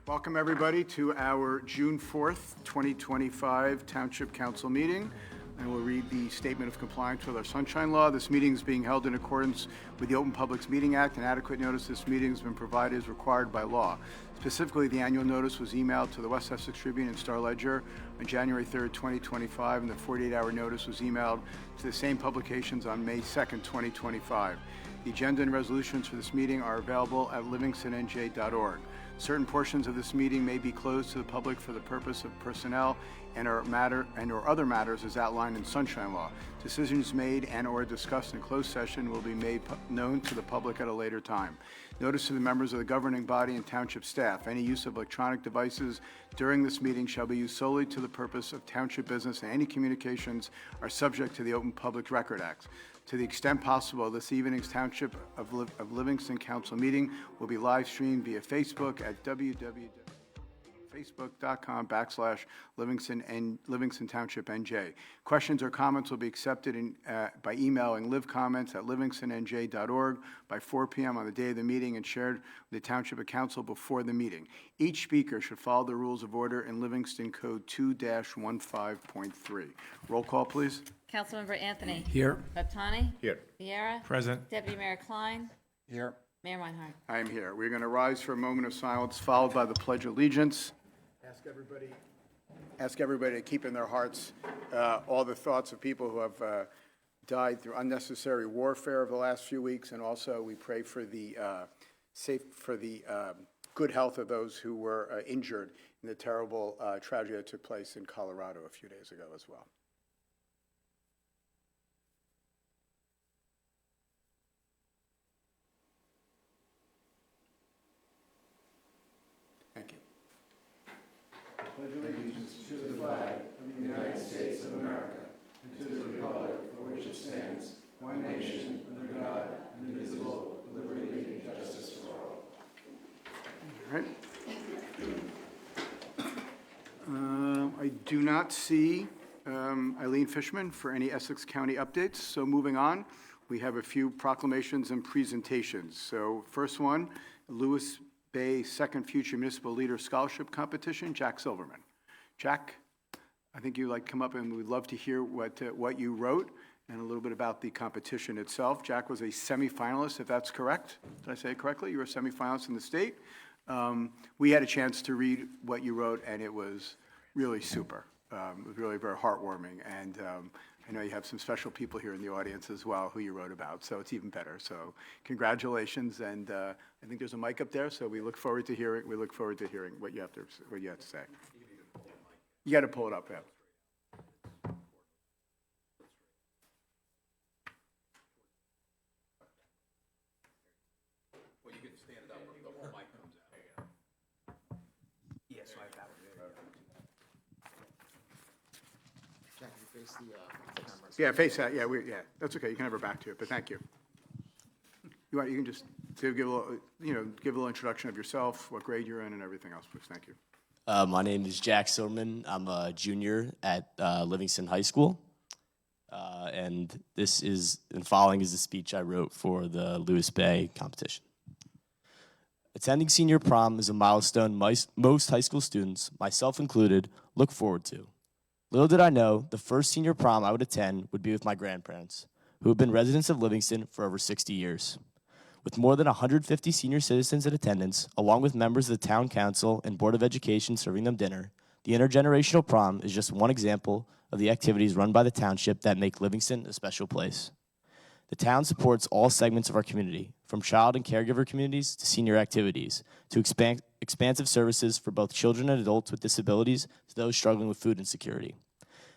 Welcome, everybody, to our June 4th, 2025 Township Council meeting. And we'll read the Statement of Compliance with our Sunshine Law. This meeting is being held in accordance with the Open Public Meeting Act, and adequate notice of this meeting has been provided as required by law. Specifically, the annual notice was emailed to the West Essex Tribune and Star Ledger on January 3rd, 2025, and the 48-hour notice was emailed to the same publications on May 2nd, 2025. The agenda and resolutions for this meeting are available at livingstonnj.org. Certain portions of this meeting may be closed to the public for the purpose of personnel or other matters as outlined in Sunshine Law. Decisions made and or discussed in closed session will be made known to the public at a later time. Notice to the members of the governing body and township staff: any use of electronic devices during this meeting shall be used solely to the purpose of township business, and any communications are subject to the Open Public Record Act. To the extent possible, this evening's Township of Livingston Council meeting will be live streamed via Facebook at www.facebook.com/Livingston Township NJ. Questions or comments will be accepted by emailing livcomments@livingstonnj.org by 4 p.m. on the day of the meeting and shared with the Township Council before the meeting. Each speaker should follow the rules of order in Livingston Code 2-15.3. Roll call, please. Councilmember Anthony. Here. Baptani. Here. Vieira. Present. Deputy Mayor Klein. Here. Mayor Meinhardt. I am here. We're going to rise for a moment of silence, followed by the Pledge of Allegiance. Ask everybody to keep in their hearts all the thoughts of people who have died through unnecessary warfare over the last few weeks, and also we pray for the good health of those who were injured in the terrible tragedy that took place in Colorado a few days ago as well. Thank you. Pledge allegiance to the flag of the United States of America and to the republic for which it stands, one nation, under God, indivisible, with liberty and justice for all. All right. I do not see Eileen Fishman for any Essex County updates. So moving on, we have a few proclamations and presentations. So first one, Lewis Bay Second Future Municipal Leader Scholarship Competition, Jack Silverman. Jack, I think you'd like to come up, and we'd love to hear what you wrote and a little bit about the competition itself. Jack was a semifinalist, if that's correct. Did I say it correctly? You were a semifinalist in the state. We had a chance to read what you wrote, and it was really super. It was really very heartwarming, and I know you have some special people here in the audience as well who you wrote about, so it's even better. So congratulations, and I think there's a mic up there, so we look forward to hearing. We look forward to hearing what you have to say. You got to pull it up, yeah. Well, you can stand up. The whole mic comes out. Yes, I have it. Jack, you face the camera. Yeah, face that. Yeah, that's okay. You can have her back to it, but thank you. You can just give a little, give a little introduction of yourself, what grade you're in, and everything else, please. Thank you. My name is Jack Silverman. I'm a junior at Livingston High School, and following is the speech I wrote for the Lewis Bay competition. Attending senior prom is a milestone most high school students, myself included, look forward to. Little did I know, the first senior prom I would attend would be with my grandparents, who have been residents of Livingston for over 60 years. With more than 150 senior citizens in attendance, along with members of the Town Council and Board of Education serving them dinner, the intergenerational prom is just one example of the activities run by the township that make Livingston a special place. The town supports all segments of our community, from child and caregiver communities to senior activities, to expansive services for both children and adults with disabilities to those struggling with food insecurity.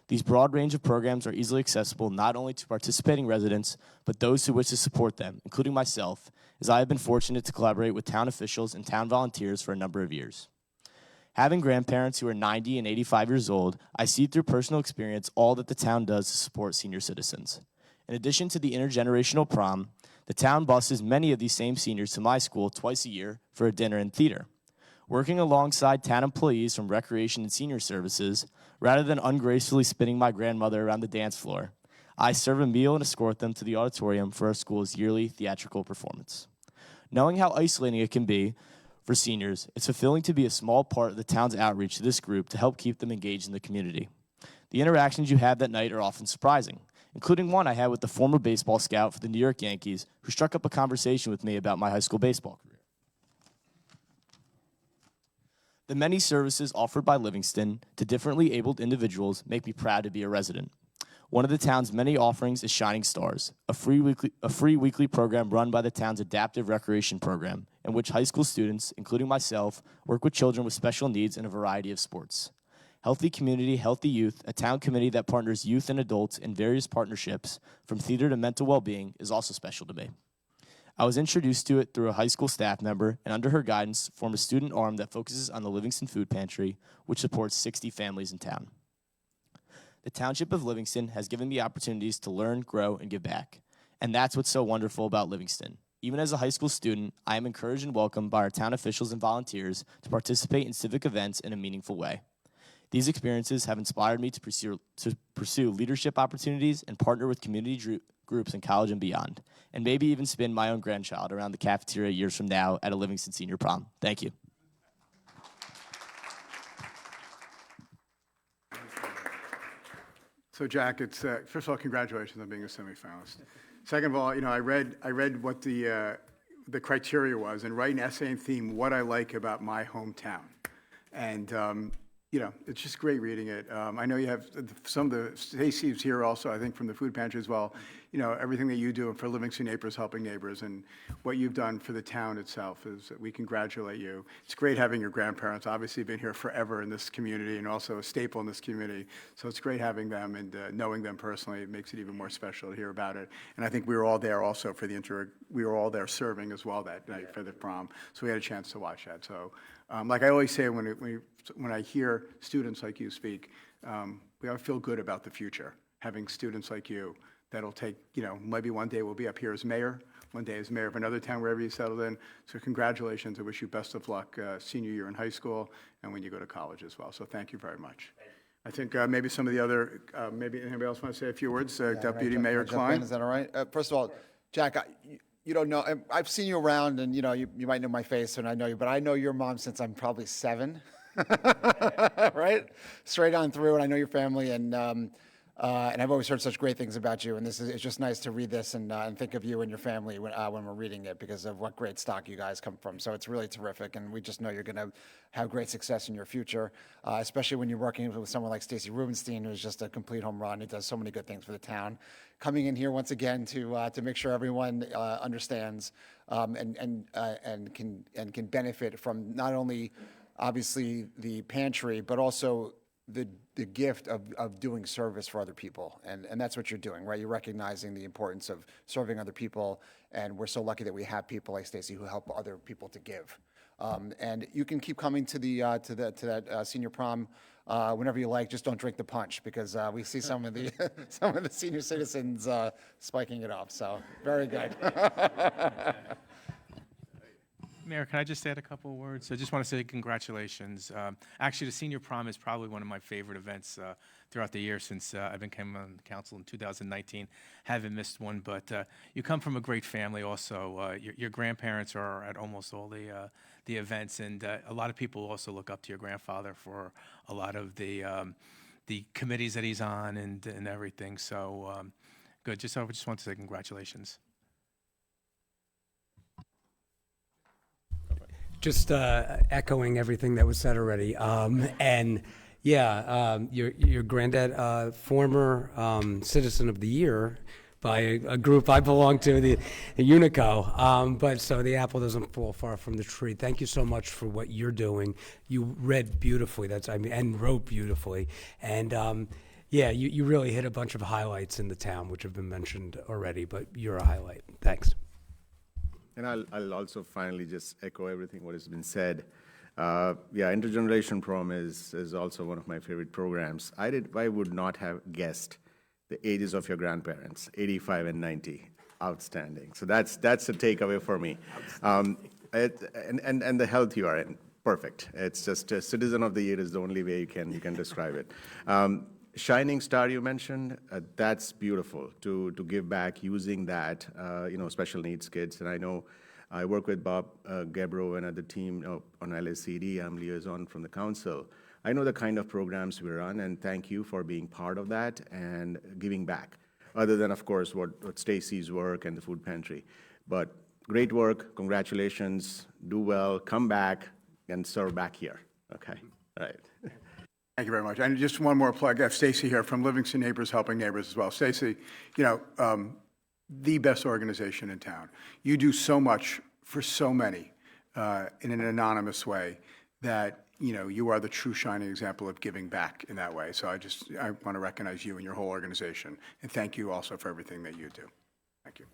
These broad range of programs are easily accessible not only to participating residents, but those who wish to support them, including myself, as I have been fortunate to collaborate with town officials and town volunteers for a number of years. Having grandparents who are 90 and 85 years old, I see through personal experience all that the town does to support senior citizens. In addition to the intergenerational prom, the town buses many of these same seniors to my school twice a year for a dinner and theater. Working alongside town employees from Recreation and Senior Services, rather than ungracefully spinning my grandmother around the dance floor, I serve a meal and escort them to the auditorium for our school's yearly theatrical performance. Knowing how isolating it can be for seniors, it's fulfilling to be a small part of the town's outreach to this group to help keep them engaged in the community. The interactions you have that night are often surprising, including one I had with the former baseball scout for the New York Yankees who struck up a conversation with me about my high school baseball career. The many services offered by Livingston to differently abled individuals make me proud to be a resident. One of the town's many offerings is Shining Stars, a free weekly program run by the town's adaptive recreation program, in which high school students, including myself, work with children with special needs in a variety of sports. Healthy Community, Healthy Youth, a town committee that partners youth and adults in various partnerships, from theater to mental well-being, is also special to me. I was introduced to it through a high school staff member, and under her guidance, formed a student arm that focuses on the Livingston Food Pantry, which supports 60 families in town. The Township of Livingston has given me opportunities to learn, grow, and give back. And that's what's so wonderful about Livingston. Even as a high school student, I am encouraged and welcomed by our town officials and volunteers to participate in civic events in a meaningful way. These experiences have inspired me to pursue leadership opportunities and partner with community groups in college and beyond, and maybe even spin my own grandchild around the cafeteria years from now at a Livingston Senior Prom. Thank you. So Jack, it's first of all, congratulations on being a semifinalist. Second of all, I read what the criteria was, and write an essay and theme what I like about my hometown, and it's just great reading it. I know you have some of the Stacy's here also, I think, from the food pantry as well. Everything that you do for Livingston Neighbors Helping Neighbors and what you've done for the town itself we congratulate you. It's great having your grandparents, obviously been here forever in this community and also a staple in this community. So it's great having them and knowing them personally. It makes it even more special to hear about it. And I think we were all there also for we were all there serving as well that night for the prom. So we had a chance to watch that. So like I always say when I hear students like you speak, we all feel good about the future, having students like you that'll take, maybe one day we'll be up here as mayor, one day as mayor of another town, wherever you settled in. So congratulations. I wish you best of luck senior year in high school and when you go to college as well. So thank you very much. I think maybe some of the other, maybe anybody else want to say a few words? Deputy Mayor Klein. Is that all right? First of all, Jack, you don't know, I've seen you around and, you might know my face and I know you, but I know your mom since I'm probably 7, right? Straight on through, and I know your family, and I've always heard such great things about you, and it's just nice to read this and think of you and your family when we're reading it because of what great stock you guys come from. So it's really terrific, and we just know you're going to have great success in your future, especially when you're working with someone like Stacey Rubenstein, who's just a complete home run. He does so many good things for the town. Coming in here once again to make sure everyone understands and can benefit from not only obviously the pantry, but also the gift of doing service for other people. And that's what you're doing, right? You're recognizing the importance of serving other people. And we're so lucky that we have people like Stacey who help other people to give. And you can keep coming to that senior prom whenever you like. Just don't drink the punch because we see some of the senior citizens spiking it up. So very good. Mayor, can I just add a couple of words? I just want to say congratulations. Actually, the senior prom is probably one of my favorite events throughout the year since I became on the council in 2019. Haven't missed one, but you come from a great family also. Your grandparents are at almost all the events, and a lot of people also look up to your grandfather for a lot of the committees that he's on and everything. So good. I just want to say congratulations. Just echoing everything that was said already. And yeah, your granddad, former Citizen of the Year by a group I belong to, the Unico. But so the apple doesn't fall far from the tree. Thank you so much for what you're doing. You read beautifully, and wrote beautifully. And yeah, you really hit a bunch of highlights in the town, which have been mentioned already, but you're a highlight. Thanks. And I'll also finally just echo everything what has been said. Yeah, Intergeneration Prom is also one of my favorite programs. I would not have guessed the ages of your grandparents, 85 and 90. Outstanding. So that's a takeaway for me. And the health you are in, perfect. It's just a Citizen of the Year is the only way you can describe it. Shining Star you mentioned, that's beautiful to give back using that, special needs kids. And I know I work with Bob Gebro and other team on LSCD. I'm liaison from the council. I know the kind of programs we run, and thank you for being part of that and giving back, other than, of course, what Stacy's work and the food pantry. But great work, congratulations, do well, come back, and serve back here, okay? All right. Thank you very much. And just one more plug. I have Stacy here from Livingston Neighbors Helping Neighbors as well. Stacy, the best organization in town. You do so much for so many in an anonymous way that, you are the true shining example of giving back in that way. So I want to recognize you and your whole organization. And thank you also for everything that you do. Thank you.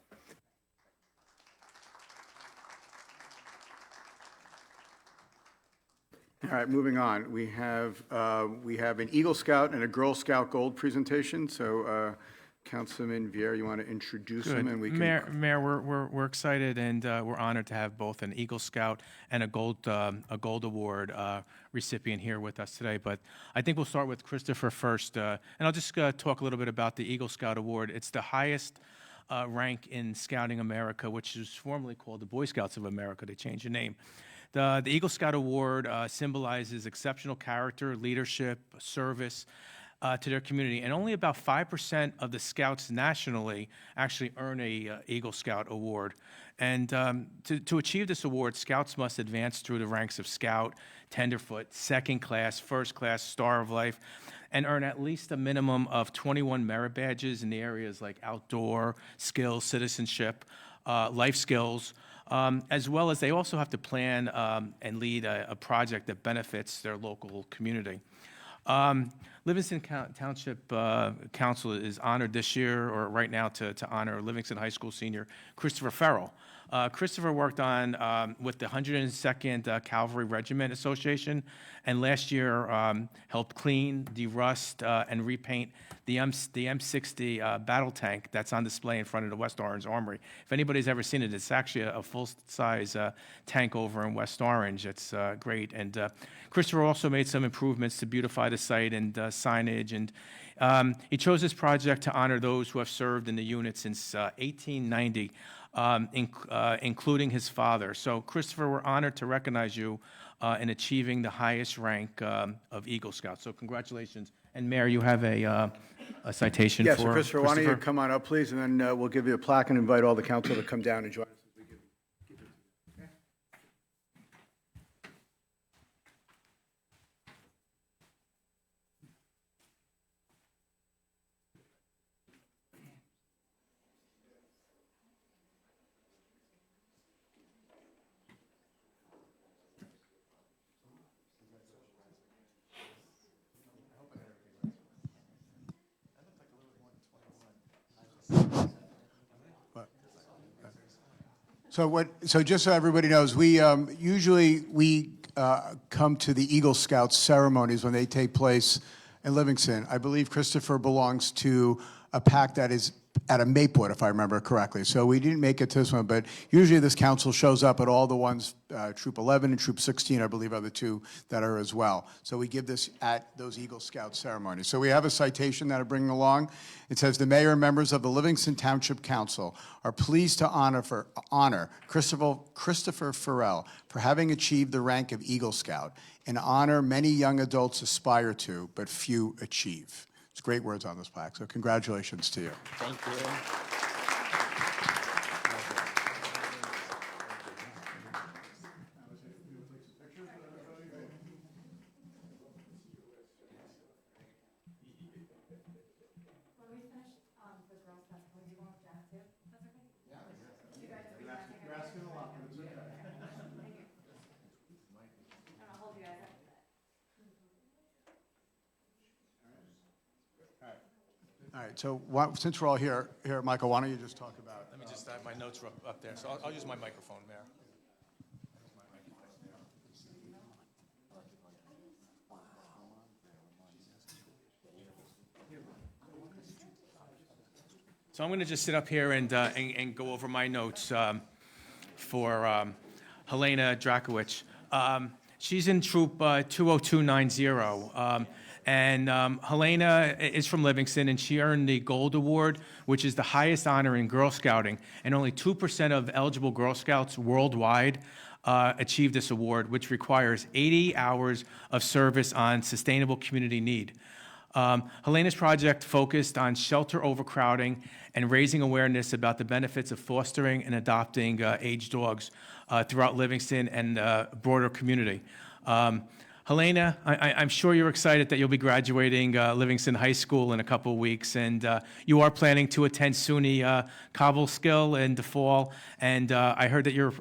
All right, moving on. We have an Eagle Scout and a Girl Scout Gold presentation. So, Councilman Vieira, you want to introduce them, and we can. Mayor, we're excited and we're honored to have both an Eagle Scout and a Gold Award recipient here with us today. But I think we'll start with Christopher first, and I'll just talk a little bit about the Eagle Scout Award. It's the highest rank in Scouting America, which is formerly called the Boy Scouts of America. They changed the name. The Eagle Scout Award symbolizes exceptional character, leadership, service to their community, and only about 5% of the Scouts nationally actually earn a Eagle Scout Award. And to achieve this award, Scouts must advance through the ranks of Scout, Tenderfoot, Second Class, First Class, Star of Life, and earn at least a minimum of 21 merit badges in the areas like outdoor, skills, citizenship, life skills, as well as they also have to plan and lead a project that benefits their local community. Livingston Township Council is honored this year, or right now, to honor Livingston High School senior Christopher Farrell. Christopher worked on with the 102nd Cavalry Regiment Association, and last year helped clean, derust, and repaint the M60 battle tank that's on display in front of the West Orange Armory. If anybody's ever seen it, it's actually a full-size tank over in West Orange. It's great. And Christopher also made some improvements to beautify the site and signage. And he chose this project to honor those who have served in the unit since 1890. Including his father. So, Christopher, we're honored to recognize you in achieving the highest rank of Eagle Scout. So, congratulations. And, Mayor, you have a citation Yes, for so Christopher, why don't you come on up, please, and then we'll give you a plaque and invite all the council to come down and join us. So just so everybody knows, we usually come to the Eagle Scouts ceremonies when they take place in Livingston. I believe Christopher belongs to a pack that is at a Maplewood, if I remember correctly. So we didn't make it to this one, but usually this council shows up at all the ones, Troop 11 and Troop 16, I believe, are the two that are as well. So we give this at those Eagle Scout ceremonies. So we have a citation that I'm bringing along. It says, the mayor and members of the Livingston Township Council are pleased to honor Christopher Farrell for having achieved the rank of Eagle Scout, an honor many young adults aspire to, but few achieve. It's great words on this plaque, so congratulations to you. Thank you. All right, so since we're all here, Michael, why don't you just talk about... Let me just add, my notes are up there, so I'll use my microphone, Mayor. So I'm going to just sit up here and go over my notes for Helena Drakowicz. She's in Troop 20290. And Helena is from Livingston, and she earned the Gold Award, which is the highest honor in Girl Scouting. And only 2% of eligible Girl Scouts worldwide achieve this award, which requires 80 hours of service on sustainable community need. Helena's project focused on shelter overcrowding and raising awareness about the benefits of fostering and adopting aged dogs throughout Livingston and the broader community. Helena, I'm sure you're excited that you'll be graduating Livingston High School in a couple of weeks, and you are planning to attend SUNY Cobleskill in the fall, and I heard that you're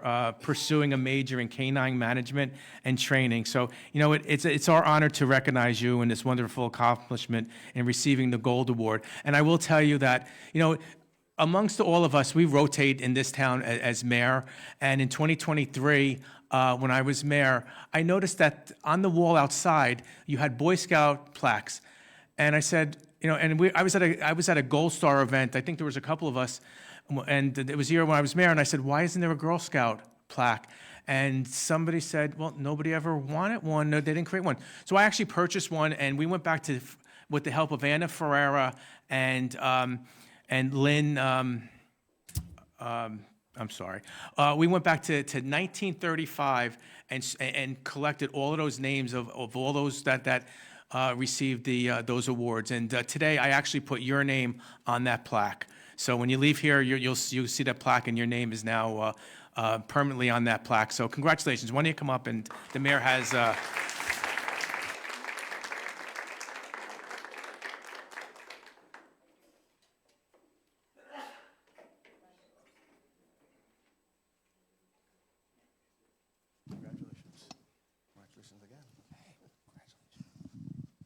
pursuing a major in canine management and training. So, it's our honor to recognize you in this wonderful accomplishment in receiving the Gold Award. And I will tell you that, amongst all of us, we rotate in this town as mayor, and in 2023, when I was mayor, I noticed that on the wall outside, you had Boy Scout plaques. And I said, I was at a Gold Star event. I think there was a couple of us, and it was here when I was mayor, and I said, why isn't there a Girl Scout plaque? And somebody said, well, nobody ever wanted one. No, they didn't create one. So I actually purchased one, and we went back with the help of Anna Ferreira and Lynn, I'm sorry. We went back to 1935 and collected all of those names of all those that received those awards. And today, I actually put your name on that plaque. So when you leave here, you'll see that plaque, and your name is now permanently on that plaque. So congratulations. Why don't you come up, and the mayor has...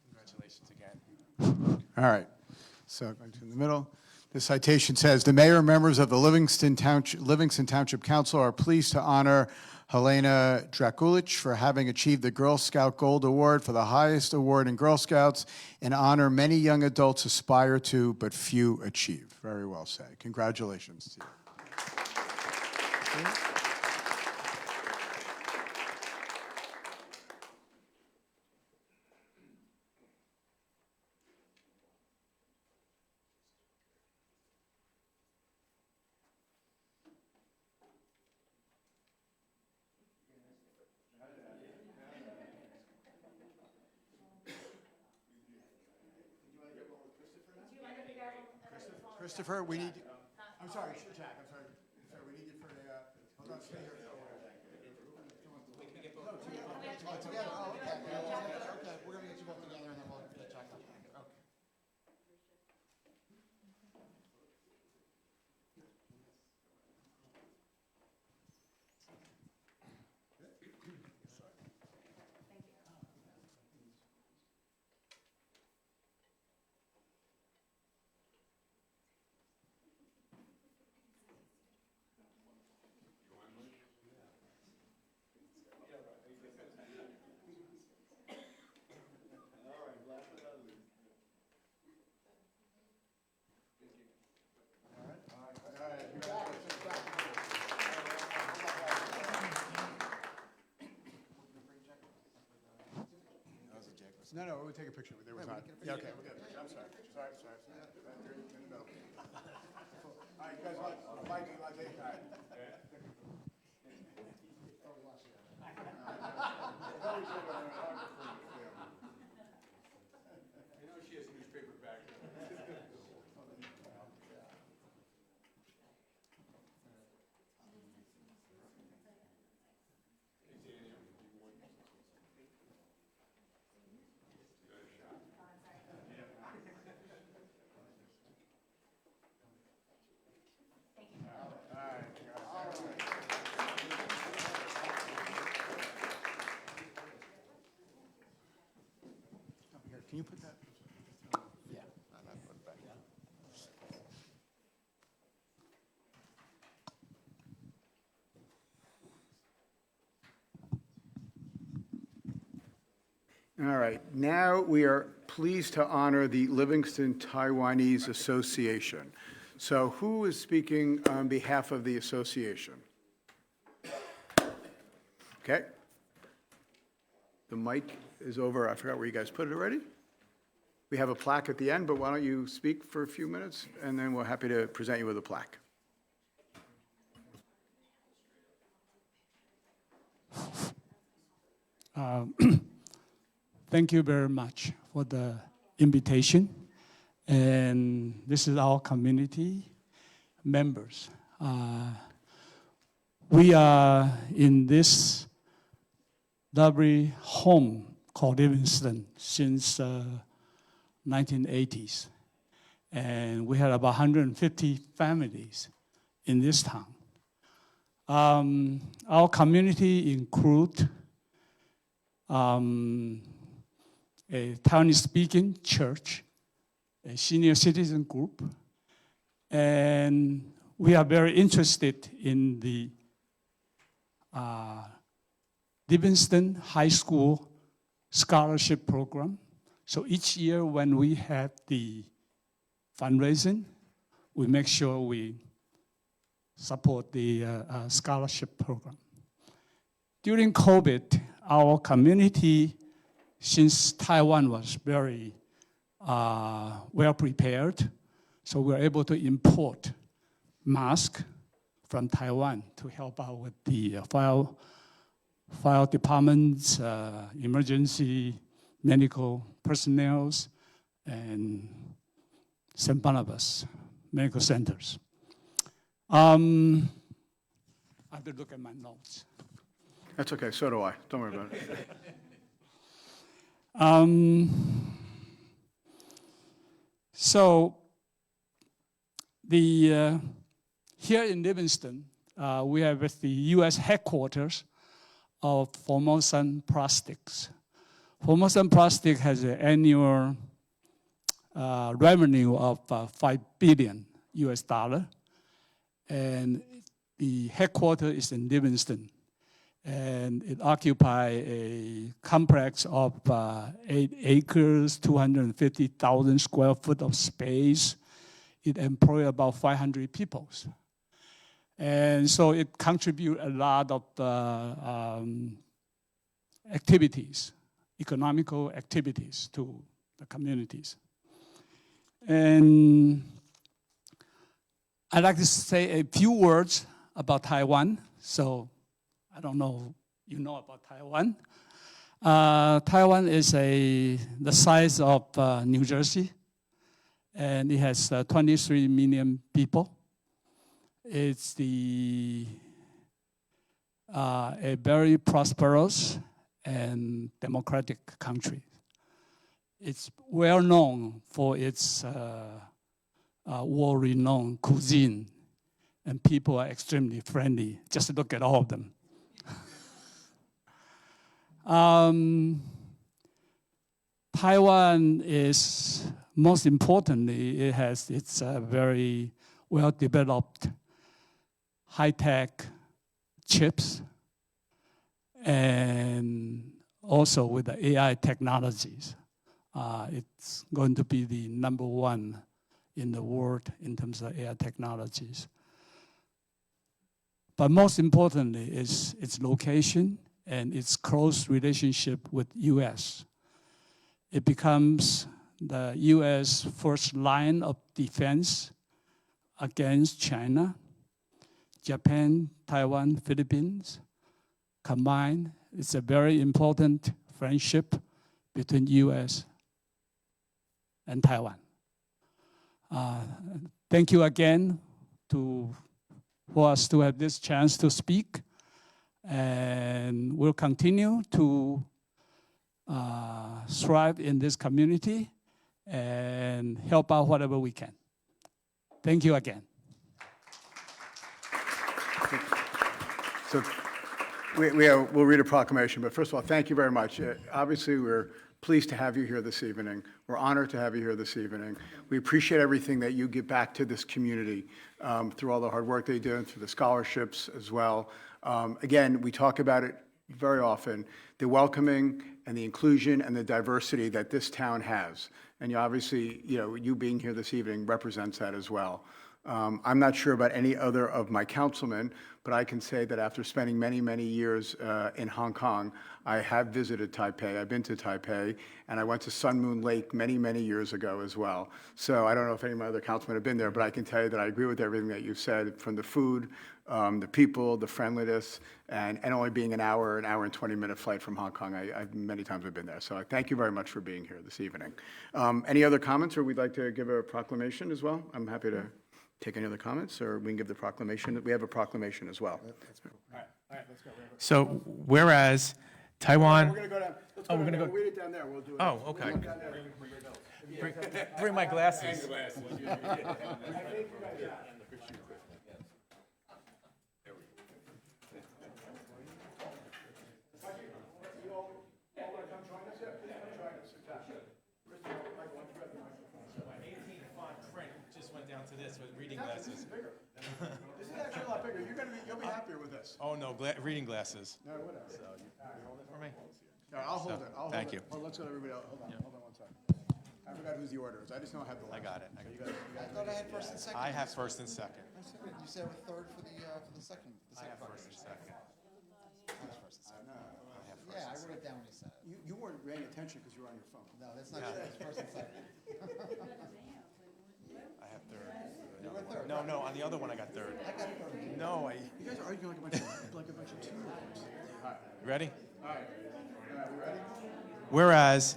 Congratulations again. All right, so going to the middle. The citation says, "The mayor and members of the Livingston Township Council are pleased to honor Helena Drakulich for having achieved the Girl Scout Gold Award for the highest award in Girl Scouts, an honor many young adults aspire to, but few achieve." Very well said. Congratulations to you. Christopher, we need, I'm sorry, Jack, I'm sorry. Sorry, we need you for the, hold on, stay here. Together, oh, okay. Okay, we're gonna get you both together and then we'll get Jack up. Okay. No, we'll take a picture. There was not. Yeah, okay, we'll get a picture. I'm sorry. Sorry. You're in the middle. All right, you guys want, Mike, you want to take, all right. You know she has newspaper background. Can you put that? Yeah. All right, now we are pleased to honor the Livingston Taiwanese Association. So who is speaking on behalf of the association? Okay. The mic is over. I forgot where you guys put it already. We have a plaque at the end, but why don't you speak for a few minutes, and then we're happy to present you with a plaque. Thank you very much for the invitation. And this is our community members. We are in this lovely home called Livingston since 1980s. And we had about 150 families in this town. Our community includes a Taiwanese-speaking church, a senior citizen group, and we are very interested in the Livingston High School scholarship program. So each year when we have the fundraising, we make sure we support the scholarship program. During COVID, our community, since Taiwan was very well prepared, so we were able to import masks from Taiwan to help out with the fire departments, emergency medical personnel, and St. Barnabas medical centers. I have to look at my notes. That's okay, so do I. Don't worry about it. So here in Livingston, we have the U.S. headquarters of Formosan Plastics. Formosan Plastic has an annual revenue of $5 billion US dollar, and the headquarters is in Livingston. And it occupies a complex of 8 acres, 250,000 square foot of space. It employs about 500 people. And so it contributes a lot of activities, economical activities to the communities. And I'd like to say a few words about Taiwan. So I don't know if you know about Taiwan. Taiwan is the size of New Jersey, and it has 23 million people. It's a very prosperous and democratic country. It's well known for its world-renowned cuisine, and people are extremely friendly. Just look at all of them. Taiwan is, most importantly, it has its very well-developed high-tech chips, and also with the AI technologies. It's going to be the #1 in the world in terms of AI technologies. But most importantly is its location and its close relationship with U.S. It becomes the U.S. first line of defense against China, Japan, Taiwan, Philippines. Combined, it's a very important friendship between U.S. and Taiwan. Thank you again for us to have this chance to speak. And we'll continue to thrive in this community and help out whatever we can. Thank you again. So we'll read a proclamation, but first of all, thank you very much. Obviously, we're pleased to have you here this evening. We're honored to have you here this evening. We appreciate everything that you give back to this community through all the hard work they do and through the scholarships as well. Again, we talk about it very often, the welcoming and the inclusion and the diversity that this town has. And you obviously, you being here this evening represents that as well. I'm not sure about any other of my councilmen, but I can say that after spending many, many years in Hong Kong, I have visited Taipei. I've been to Taipei, and I went to Sun Moon Lake many, many years ago as well. So I don't know if any of my other councilmen have been there, but I can tell you that I agree with everything that you've said, from the food, the people, the friendliness, and only being an hour and 20-minute flight from Hong Kong. Many times I've been there. So I thank you very much for being here this evening. Any other comments, or we'd like to give a proclamation as well? I'm happy to take any other comments, or we can give the proclamation. We have a proclamation as well. So whereas Taiwan, We're going to go down. Oh, we're gonna go- We'll read it down there. We'll do it. oh, okay. Bring my glasses. Just went down to this with reading glasses. This is actually a lot bigger. You'll be happier with this. Oh, no, reading glasses. No, whatever. For me? All right, I'll hold it. I'll hold Thank it. you. Oh, let's go to everybody else. Hold on one second. I forgot whose the order is. I just know I have the I last. got it. I thought I had first and second. I have first and second. You said a third for the second. I have first and second. Yeah, I wrote it down when you said it. You weren't paying attention because you were on your phone. No, that's not true. It's first and second. I have third. No, on the other one I got third. I got third. No, You guys are arguing like a bunch of two-year-olds. You ready? All right. We ready? Whereas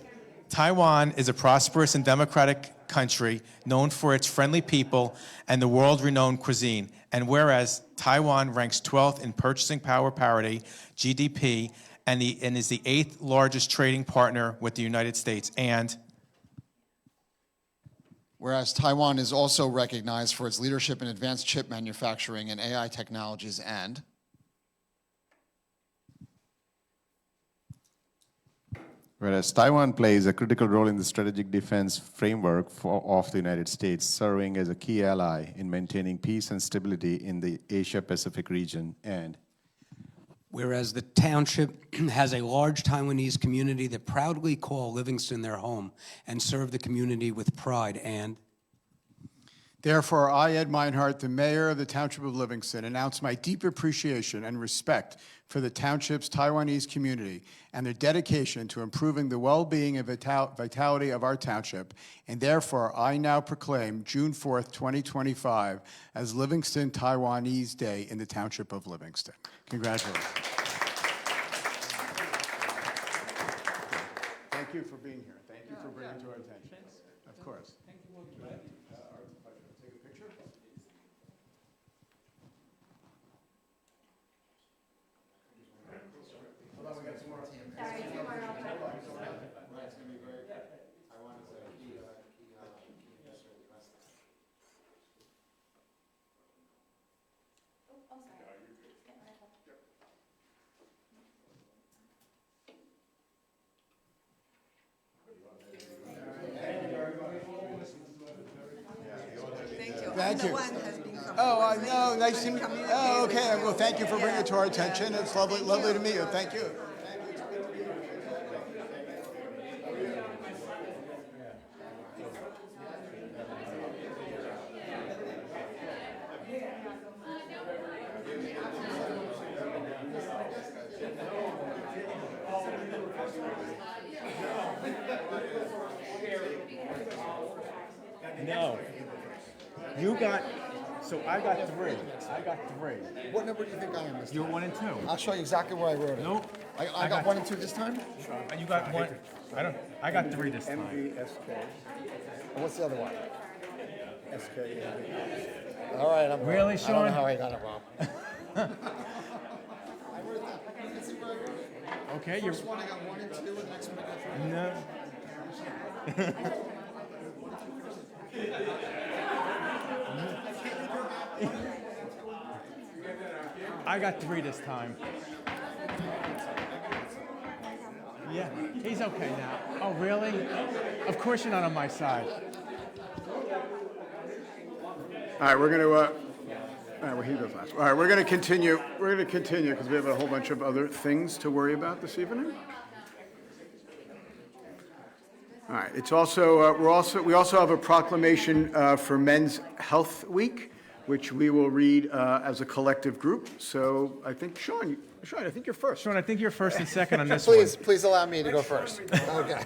Taiwan is a prosperous and democratic country known for its friendly people and the world-renowned cuisine. And whereas Taiwan ranks 12th in purchasing power parity, GDP, and is the 8th largest trading partner with the United States. And Whereas Taiwan is also recognized for its leadership in advanced chip manufacturing and AI technologies, and Whereas Taiwan plays a critical role in the strategic defense framework of the United States, serving as a key ally in maintaining peace and stability in the Asia-Pacific region. And Whereas the township has a large Taiwanese community that proudly call Livingston their home and serve the community with pride. And Therefore, I, Ed Meinhardt, the mayor of the Township of Livingston, announce my deep appreciation and respect for the township's Taiwanese community and their dedication to improving the well-being and vitality of our township. And therefore, I now proclaim June 4th, 2025 as Livingston Taiwanese Day in the Township of Livingston. Congratulations. Thank you for being here. Thank you for bringing it to our attention. Of course. Thank you. Oh, no, nice to meet you. Oh, okay. Well, thank you for bringing it to our attention. It's lovely to meet you. Thank you. No. You got, so I got three. I got three. what number do you think I am this time? You're 1 and 2. I'll show you exactly where I wrote it. Nope. I got 1 and 2 this time? you got one. I got three this time. MVSK. And what's the other one? SK. All right, I'm Really, wrong. I don't Sean? know how I got it wrong. Okay, you're. First one I got 1 and 2, and the next one I got 3. No. I got 3 this time. Yeah, he's okay now. Oh, really? Of course you're not on my side. All right, we're going to. All right, well, he goes last. All right, we're going to continue. We're going to continue because we have a whole bunch of other things to worry about this evening. All right. It's also we also have a proclamation for Men's Health Week. which we will read as a collective group. So I think, Sean, I think you're first. Sean, I think you're first and second on this one. Please allow me to go first. Okay.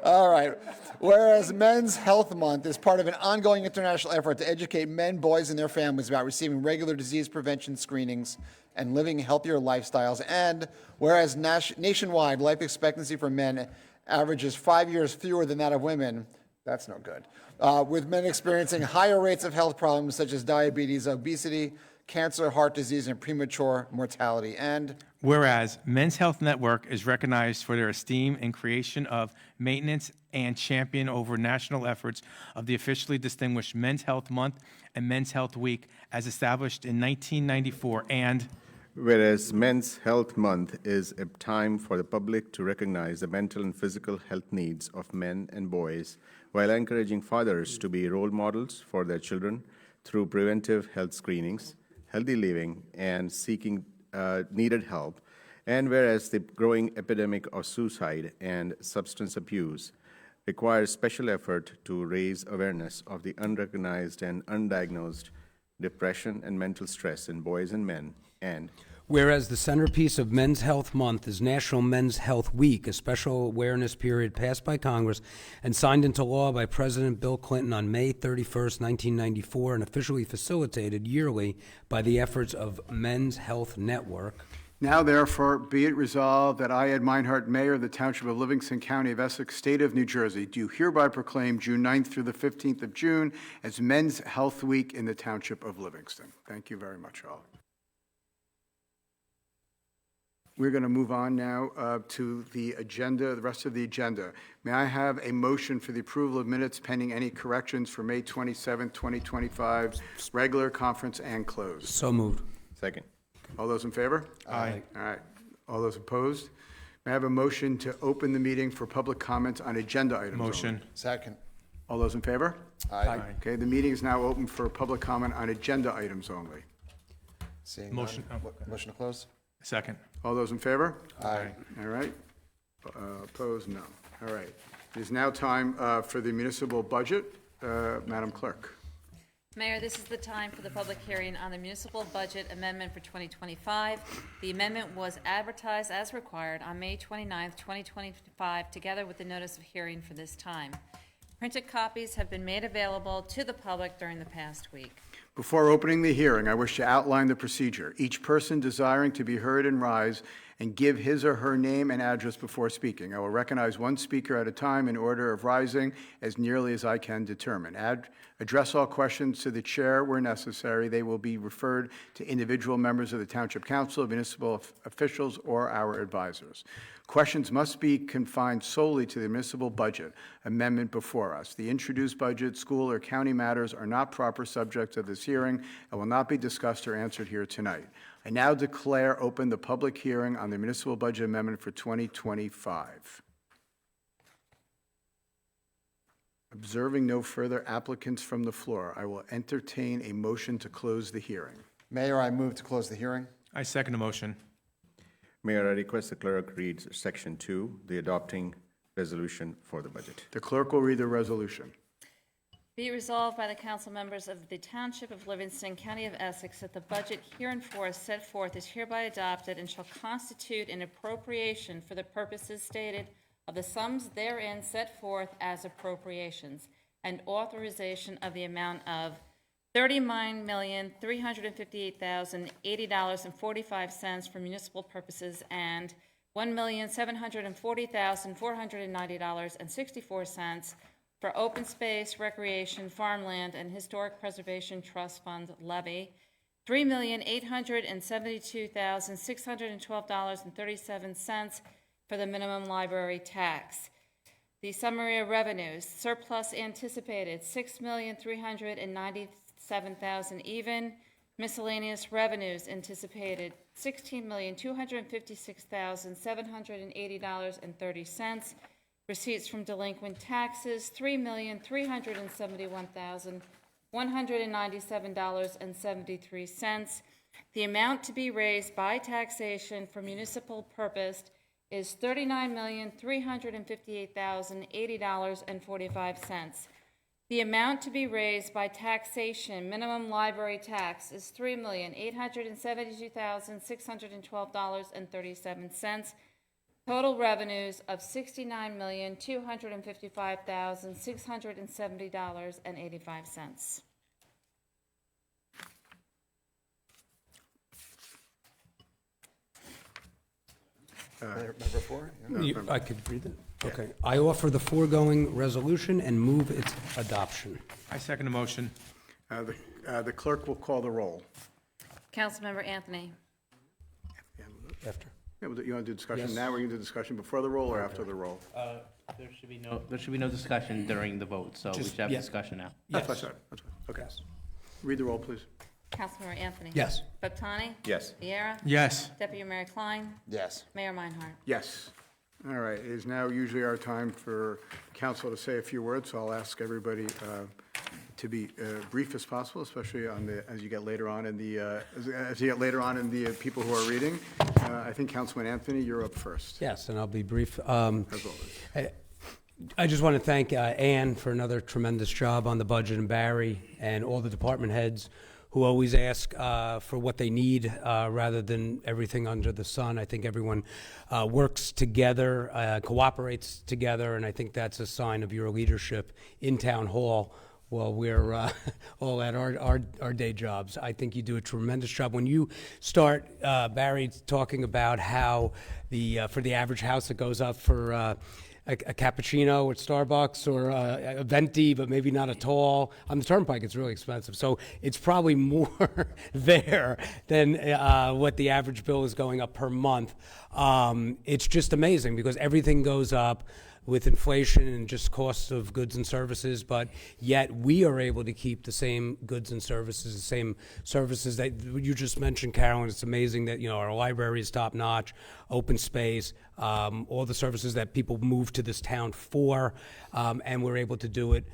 All right. Whereas Men's Health Month is part of an ongoing international effort to educate men, boys, and their families about receiving regular disease prevention screenings and living healthier lifestyles, and whereas nationwide life expectancy for men averages 5 years fewer than that of women, that's no good, with men experiencing higher rates of health problems such as diabetes, obesity, cancer, heart disease, and premature mortality, and Whereas Men's Health Network is recognized for their esteem and creation of, maintenance, and champion over national efforts of the officially distinguished Men's Health Month and Men's Health Week as established in 1994, and Whereas Men's Health Month is a time for the public to recognize the mental and physical health needs of men and boys while encouraging fathers to be role models for their children through preventive health screenings, healthy living, and seeking needed help, and whereas the growing epidemic of suicide and substance abuse requires special effort to raise awareness of the unrecognized and undiagnosed depression and mental stress in boys and men, and whereas the centerpiece of Men's Health Month is National Men's Health Week, a special awareness period passed by Congress and signed into law by President Bill Clinton on May 31st, 1994, and officially facilitated yearly by the efforts of Men's Health Network. Now, therefore, be it resolved that I, Ed Meinhardt, Mayor of the Township of Livingston, County of Essex, State of New Jersey, do hereby proclaim June 9th through the 15th of June as Men's Health Week in the Township of Livingston. Thank you very much, all. We're going to move on now to the agenda, the rest of the agenda. May I have a motion for the approval of minutes pending any corrections for May 27th, 2025, regular conference and closed? So moved. second. All those in favor? Aye. All right. All those opposed? May I have a motion to open the meeting for public comments on agenda items? Motion. second. All those in favor? Aye. Okay, the meeting is now open for public comment on agenda items only. Seeing Motion. none. Motion to close? Second. All those in favor? Aye. All right. Opposed? No. All right. It is now time for the municipal budget. Madam Clerk. Mayor, this is the time for the public hearing on the municipal budget amendment for 2025. The amendment was advertised as required on May 29th, 2025, together with the notice of hearing for this time. Printed copies have been made available to the public during the past week. Before opening the hearing, I wish to outline the procedure. Each person desiring to be heard and rise and give his or her name and address before speaking. I will recognize one speaker at a time in order of rising as nearly as I can determine. Address all questions to the chair where necessary. They will be referred to individual members of the Township Council, municipal officials, or our advisors. Questions must be confined solely to the municipal budget amendment before us. The introduced budget, school, or county matters are not proper subjects of this hearing and will not be discussed or answered here tonight. I now declare open the public hearing on the municipal budget amendment for 2025. Observing no further applicants from the floor, I will entertain a motion to close the hearing. Mayor, I move to close the hearing. I second the motion. Mayor, I request the clerk reads Section 2, the adopting resolution for the budget. The clerk will read the resolution. Be it resolved by the council members of the Township of Livingston, County of Essex, that the budget hereinforth set forth is hereby adopted and shall constitute an appropriation for the purposes stated of the sums therein set forth as appropriations, and authorization of the amount of $39,358,080.45 for municipal purposes and $1,740,490.64 for open space, recreation, farmland, and historic preservation trust fund levy, $3,872,612.37 for the minimum library tax. The summary of revenues: surplus anticipated $6,397,000 even. Miscellaneous revenues anticipated $16,256,780.30. Receipts from delinquent taxes $3,371,197.73. The amount to be raised by taxation for municipal purpose is $39,358,080.45. The amount to be raised by taxation, minimum library tax, is $3,872,612.37. Total revenues of $69,255,670.85. Member four? I could read it? Okay. I offer the foregoing resolution and move its adoption. I second the motion. The clerk will call the roll. Councilmember Anthony. After. Yeah, you want to do discussion Yes. now, or you do discussion before the roll or after the roll? There should be no discussion during the vote, so we should have yeah. discussion now. That's fine, that's fine. Okay. Read the roll, please. Councilmember Anthony. Yes. Baptani. Yes. Viera. Yes. Deputy Mayor Klein. Yes. Mayor Meinhardt. Yes. All right, it is now usually our time for council to say a few words, so I'll ask everybody to be brief as possible, especially on the, as you get later on in the, people who are reading. I think Councilman Anthony, you're up first, Yes, and I'll be brief. as always. I just want to thank Ann for another tremendous job on the budget, and Barry and all the department heads who always ask for what they need rather than everything under the sun. I think everyone works together, cooperates together, and I think that's a sign of your leadership in Town Hall while we're all at our day jobs. I think you do a tremendous job. When you start, Barry, talking about how for the average house it goes up for a cappuccino at Starbucks or a venti, but maybe not a tall. On the Turnpike, it's really expensive. So it's probably more there than what the average bill is going up per month. It's just amazing because everything goes up with inflation and just costs of goods and services, but yet we are able to keep the same goods and services, the same services that you just mentioned, Carolyn. It's amazing that, you know, our library is top notch, open space, all the services that people move to this town for, and we're able to do it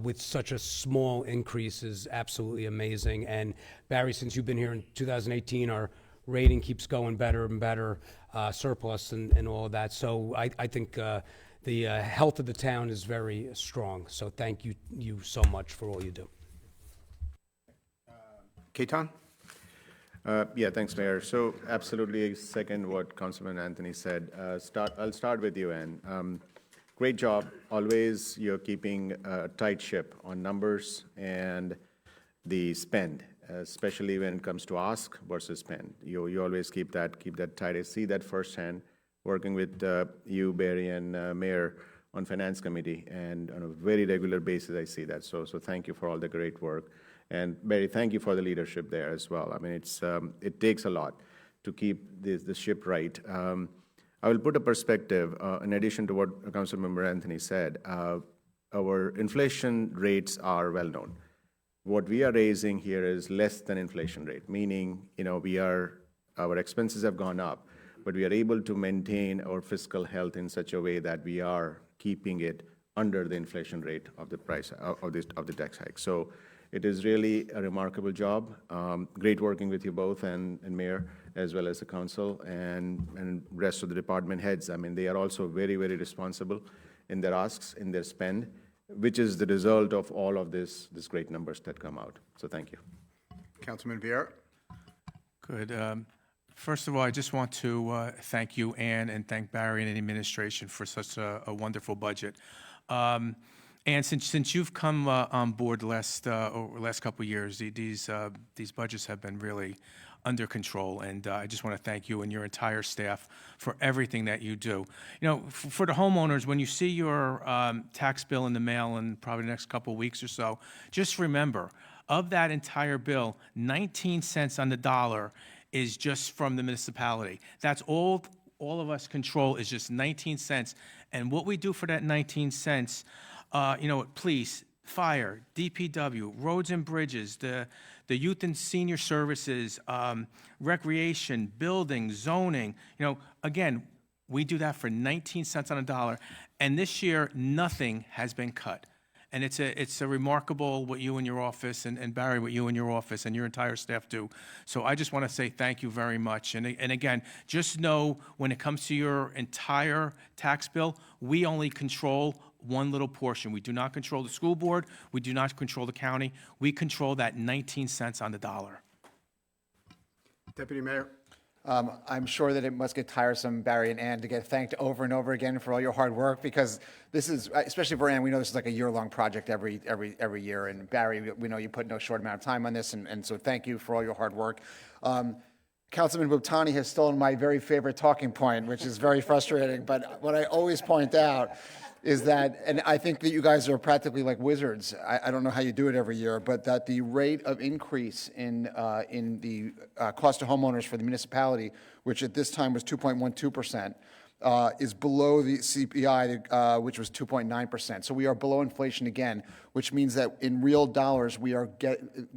with such a small increase is absolutely amazing. And Barry, since you've been here in 2018, our rating keeps going better and better, surplus and all of that. So I think the health of the town is very strong. So thank you so much for all you do. Keaton? Yeah, thanks, Mayor. So absolutely second what Councilman Anthony said. I'll start with you, Ann. Great job. Always you're keeping a tight ship on numbers and the spend, especially when it comes to ask versus spend. You always keep that tight. I see that firsthand working with you, Barry, and Mayor on Finance Committee, and on a very regular basis I see that. So thank you for all the great work. And Barry, thank you for the leadership there as well. I mean, it takes a lot to keep the ship right. I will put a perspective, in addition to what Councilmember Anthony said, our inflation rates are well known. What we are raising here is less than inflation rate, meaning, you know, our expenses have gone up, but we are able to maintain our fiscal health in such a way that we are keeping it under the inflation rate of the price of the tax hike. So it is really a remarkable job. Great working with you both and Mayor, as well as the council and rest of the department heads. I mean, they are also very, very responsible in their asks, in their spend, which is the result of all of this great numbers that come out. So thank you. Councilman Viera? Good. First of all, I just want to thank you, Ann, and thank Barry and the administration for such a wonderful budget. And since you've come on board the last couple of years, these budgets have been really under control, and I just want to thank you and your entire staff for everything that you do. You know, for the homeowners, when you see your tax bill in the mail in probably the next couple of weeks or so, just remember, of that entire bill, 19 cents on the dollar is just from the municipality. That's all of us control is just 19 cents. And what we do for that 19 cents, you know, police, fire, DPW, roads and bridges, the youth and senior services, recreation, building, zoning, you know, again, we do that for 19 cents on a dollar. And this year, nothing has been cut. And it's a remarkable what you and your office, and Barry, what you and your office and your entire staff do. So I just want to say thank you very much. And again, just know when it comes to your entire tax bill, we only control one little portion. We do not control the school board. We do not control the county. We control that 19 cents on the dollar. Deputy Mayor? I'm sure that it must get tiresome, Barry and Ann, to get thanked over and over again for all your hard work, because this is, especially for Ann, we know this is like a year-long project every year. And Barry, we know you put no short amount of time on this, and so thank you for all your hard work. Councilman Bhutani has stolen my very favorite talking point, which is very frustrating. But what I always point out is that, and I think that you guys are practically like wizards. I don't know how you do it every year, but that the rate of increase in the cost to homeowners for the municipality, which at this time was 2.12%, is below the CPI, which was 2.9%. So we are below inflation again, which means that in real dollars,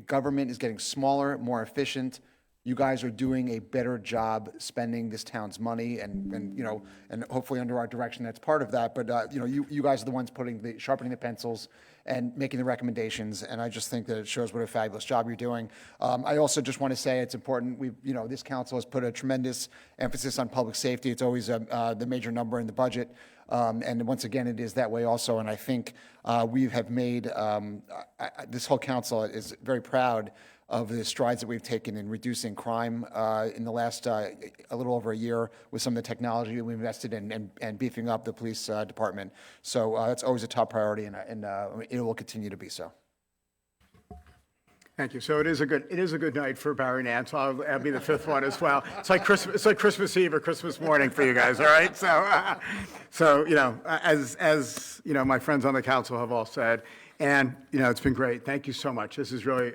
government is getting smaller, more efficient. You guys are doing a better job spending this town's money, and hopefully under our direction, that's part of that. But you guys are the ones sharpening the pencils and making the recommendations, and I just think that it shows what a fabulous job you're doing. I also just want to say it's important. This council has put a tremendous emphasis on public safety. It's always the major number in the budget, and once again, it is that way also. And I think we have made this whole council is very proud of the strides that we've taken in reducing crime in the last a little over a year with some of the technology that we invested in and beefing up the police department. So that's always a top priority, and it will continue to be so. Thank you. So it is a good night for Barry and Ann, so I'll be the fifth one as well. It's like Christmas Eve or Christmas morning for you guys, all right? So as my friends on the council have all said, and it's been great. Thank you so much. This is really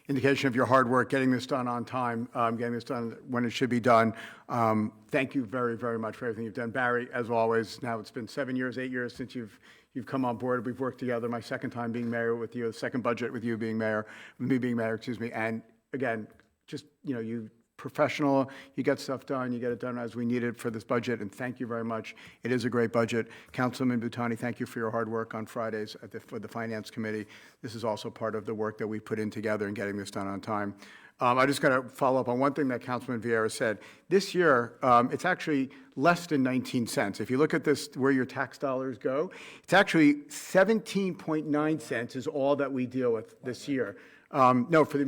indication of your hard work, getting this done on time, getting this done when it should be done. Thank you very, very much for everything you've done. Barry, as always, now it's been 8 years since you've come on board. We've worked together, my second time being mayor with you, the second budget with you being mayor, with me being mayor, excuse me. And again, just, you professional, you get stuff done, you get it done as we need it for this budget, and thank you very much. It is a great budget. Councilman Bhutani, thank you for your hard work on Fridays for the Finance Committee. This is also part of the work that we put in together in getting this done on time. I just got to follow up on one thing that Councilman Vieira said. This year, it's actually less than 19 cents. If you look at this, where your tax dollars go, it's actually 17.9 cents is all that we deal with this year. No, for the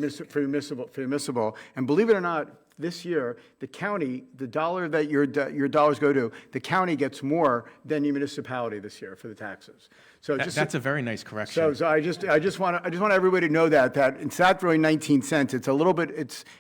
municipal. And believe it or not, this year, the county, the dollar that your dollars go to, the county gets more than the municipality this year for the taxes. So that's a very nice correction. So I just want everybody to know that it's not really 19 cents. It's a little bit.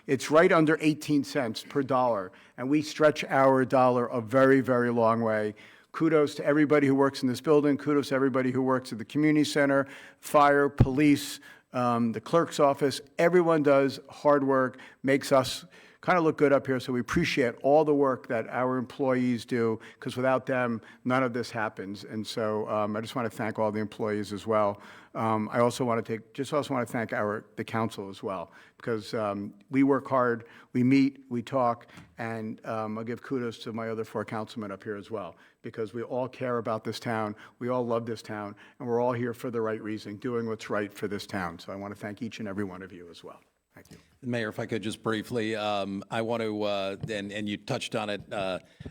It's right under 18 cents per dollar, and we stretch our dollar a very, very long way. Kudos to everybody who works in this building. Kudos to everybody who works at the community center, fire, police, the clerk's office. Everyone does hard work, makes us kind of look good up here, so we appreciate all the work that our employees do, because without them, none of this happens. And so I just want to thank all the employees as well. I also want to thank the council as well, because we work hard, we meet, we talk, and I'll give kudos to my other 4 councilmen up here as well, because we all care about this town, we all love this town, and we're all here for the right reason, doing what's right for this town. So I want to thank each and every one of you as well. Thank you. Mayor, if I could just briefly, I want to, and you touched on it,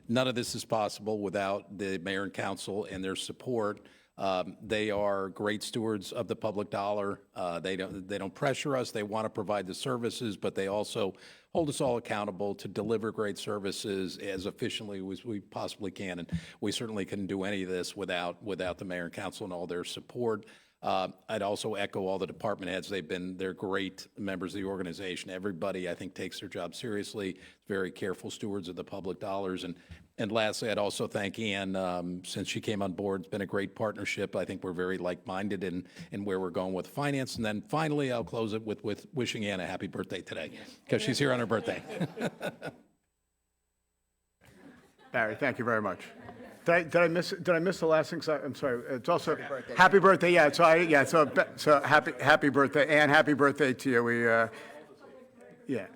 none of this is possible without the mayor and council and their support. They are great stewards of the public dollar. They don't pressure us. They want to provide the services, but they also hold us all accountable to deliver great services as efficiently as we possibly can. And we certainly couldn't do any of this without the mayor and council and all their support. I'd also echo all the department heads. They're great members of the organization. Everybody, I think, takes their job seriously, very careful stewards of the public dollars. And lastly, I'd also thank Ann, since she came on board. It's been a great partnership. I think we're very like-minded in where we're going with finance. And then finally, I'll close it with wishing Ann a happy birthday today, because she's here on her birthday. Barry, thank you very much. Did I miss the last thing? I'm sorry. It's also happy birthday. Yeah. So happy birthday, and happy birthday to you. Yeah,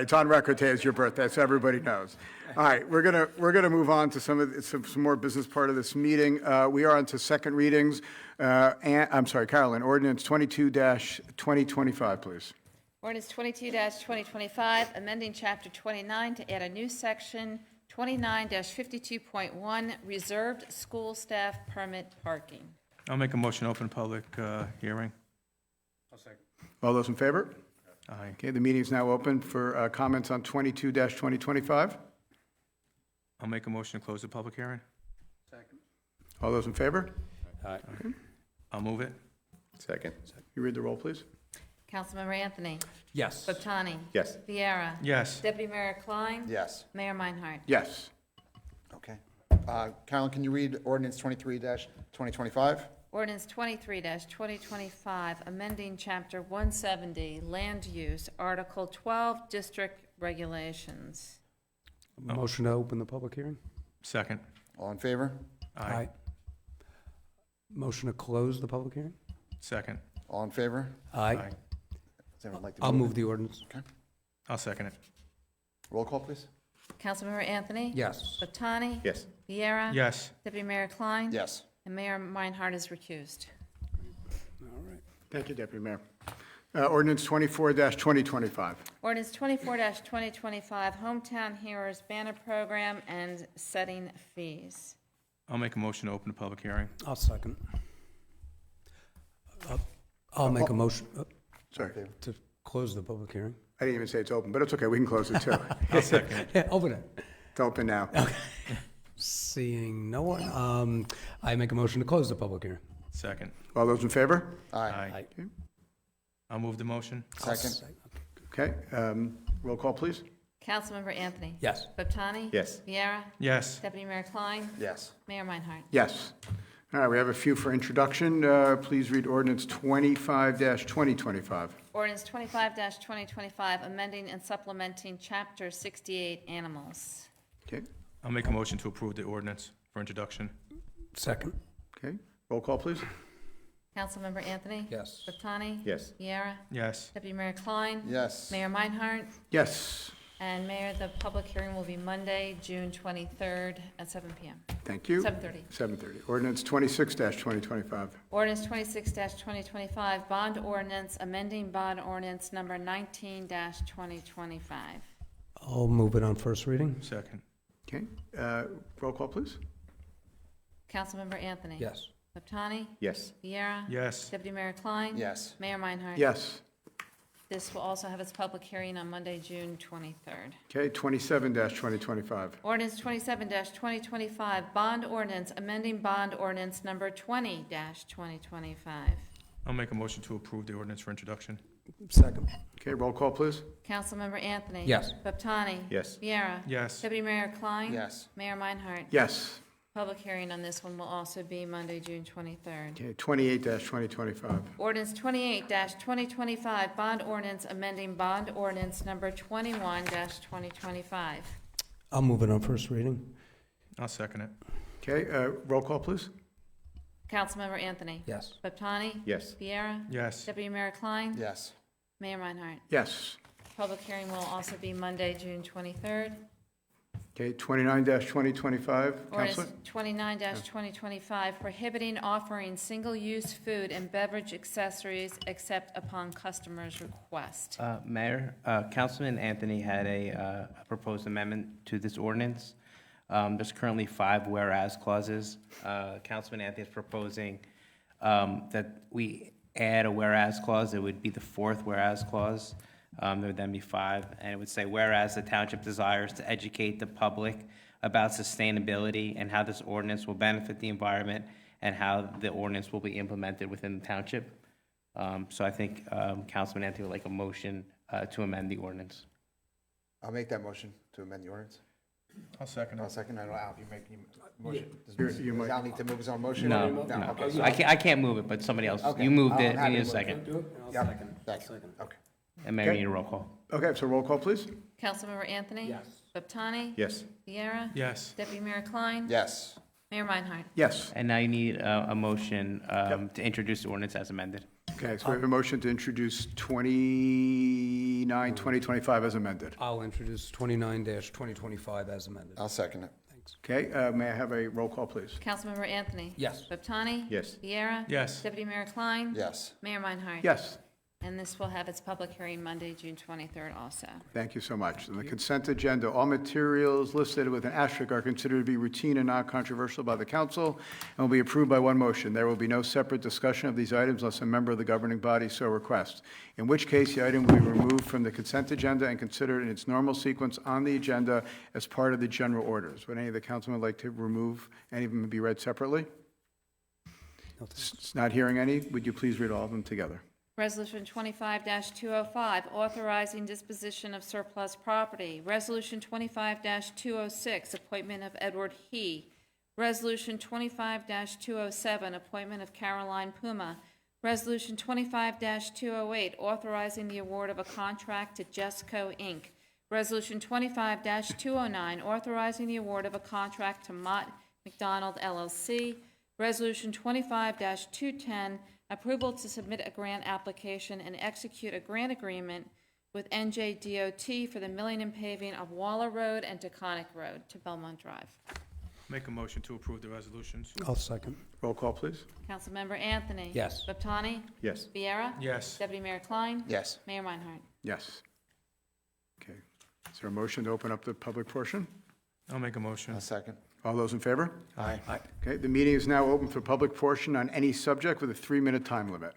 it's on record today as your birthday, so everybody knows. All right, we're gonna move on to some more business part of this meeting. We are on to second readings. I'm sorry, Carolyn, ordinance 22-2025, please. Ordinance 22-2025, amending Chapter 29 to add a new section, 29-52.1, reserved school staff permit parking. I'll make a motion to open public hearing. All those in favor? Aye. Okay, the meeting is now open for comments on 22-2025. I'll make a motion to close the public hearing. All those in favor? I'll move it. Second. You read the roll, please. Councilmember Anthony. Yes. Baptani. Yes. Viera. Yes. Deputy Mayor Klein. Yes. Mayor Meinhardt. Yes. Okay. Carolyn, can you read ordinance 23-2025? Ordinance 23-2025, amending Chapter 170, Land Use, Article 12, District Regulations. Motion to open the public hearing? Second. All in favor? Aye. Motion to close the public hearing? Second. All in favor? Aye. Does anyone like to I'll move move the ordinance. Okay. I'll second it. Roll call, please. Councilmember Anthony. Yes. Baptani. Yes. Viera. Yes. Deputy Mayor Klein. Yes. And Mayor Meinhardt is recused. Thank you, Deputy Mayor. Ordinance 24-2025. Ordinance 24-2025, Hometown Heroes Banner Program and setting fees. I'll make a motion to open the public hearing. I'll second. I'll make a motion Sorry, to close the public hearing. I didn't even say it's open, but it's okay, we can close it too. I'll second it. Yeah, open it. It's open now. Seeing no one, I make a motion to close the public hearing. Second. All those in favor? Aye. Okay. I'll move the motion. Second. Okay, roll call, please. Councilmember Anthony. Yes. Baptani. Yes. Viera. Yes. Deputy Mayor Klein. Yes. Mayor Meinhardt. Yes. All right, we have a few for introduction. Please read ordinance 25-2025. Ordinance 25-2025, amending and supplementing Chapter 68, Animals. Okay, I'll make a motion to approve the ordinance for introduction. Second. okay, roll call, please. Councilmember Anthony. Yes. Baptani. Yes. Viera. Yes. Deputy Mayor Klein. Yes. Mayor Meinhardt. Yes, And Mayor, the public hearing will be Monday, June 23rd at 7 p.m. thank you. 7:30. 7:30. Ordinance 26-2025. Ordinance 26-2025, bond ordinance, amending bond ordinance number 19-2025. I'll move it on first reading. Second. Okay, roll call, please. Councilmember Anthony. Yes. Baptani. Yes. Viera. Yes. Deputy Mayor Klein. Yes. Mayor Meinhardt. Yes. This will also have its public hearing on Monday, June 23rd. Okay, 27-2025. Ordinance 27-2025, bond ordinance, amending bond ordinance number 20-2025. I'll make a motion to approve the ordinance for introduction. Second. Okay, roll call, please. Councilmember Anthony. Yes. Baptani. Yes. Viera. Yes. Deputy Mayor Klein. Yes. Mayor Meinhardt. Yes. Public hearing on this one will also be Monday, June 23rd. Okay, 28-2025. Ordinance 28-2025, bond ordinance amending bond ordinance number 21-2025. I'll move it on first reading. I'll second it. Okay, roll call, please. Councilmember Anthony. Yes. Baptani. Yes. Viera. Yes. Deputy Mayor Klein. Yes. Mayor Meinhardt. Yes. Public hearing will also be Monday, June 23rd. Okay, 29-2025. Counselor? Ordinance 29-2025, prohibiting offering single-use food and beverage accessories except upon customer's request. Mayor, Councilman Anthony had a proposed amendment to this ordinance. There's currently 5 whereas clauses. Councilman Anthony is proposing that we add a whereas clause. It would be the 4th whereas clause. There would then be 5, and it would say, whereas the township desires to educate the public about sustainability and how this ordinance will benefit the environment and how the ordinance will be implemented within the township. So I think Councilman Anthony would like a motion to amend the ordinance. I'll make that motion to amend the ordinance. I'll second I'll it. second. I don't know, Al, if you make the motion. You might- Does Al need to move his own motion? No, Okay, no. so- I can't move it, but somebody else. Okay. You moved I'm it, happy you need a to second. Yep, thanks. Okay. And Mayor, Okay. you need a roll call. Okay, so roll call, please. Councilmember Anthony. Yes. Baptani. Yes. Viera. Yes. Deputy Mayor Klein. Yes. Mayor Meinhardt. Yes. And now you need a motion to introduce the ordinance as amended. Okay, so we have a motion to introduce 2025 as amended. I'll introduce 29-2025 as amended. I'll second it. Okay, may I have a roll call, please? Councilmember Anthony? Yes. Laptani? Yes. Viera? Yes. Deputy Mayor Klein? Yes. Mayor Meinhardt? Yes. And this will have its public hearing Monday, June 23rd also. Thank you so much. And the consent agenda, all materials listed with an asterisk are considered to be routine and non-controversial by the council and will be approved by one motion. There will be no separate discussion of these items unless a member of the governing body so requests, in which case the item will be removed from the consent agenda and considered in its normal sequence on the agenda as part of the general orders. Would any of the councilmen like to remove any of them and be read separately? Not hearing any, would you please read all of them together? Resolution 25-205, authorizing disposition of surplus property. Resolution 25-206, appointment of Edward He. Resolution 25-207, appointment of Caroline Puma. Resolution 25-208, authorizing the award of a contract to Jesco, Inc. Resolution 25-209, authorizing the award of a contract to Mott McDonald LLC. Resolution 25-210, approval to submit a grant application and execute a grant agreement with NJDOT for the milling and paving of Waller Road and Taconic Road to Belmont Drive. Make a motion to approve the resolutions. I'll second. Roll call, please. Councilmember Anthony? Yes. Laptani? Yes. Viera? Yes. Deputy Mayor Klein? Yes. Mayor Meinhardt? Yes. Okay. Is there a motion to open up the public portion? I'll make a motion. I'll second. All those in favor? Aye. Okay, the meeting is now open for public portion on any subject with a 3-minute time limit.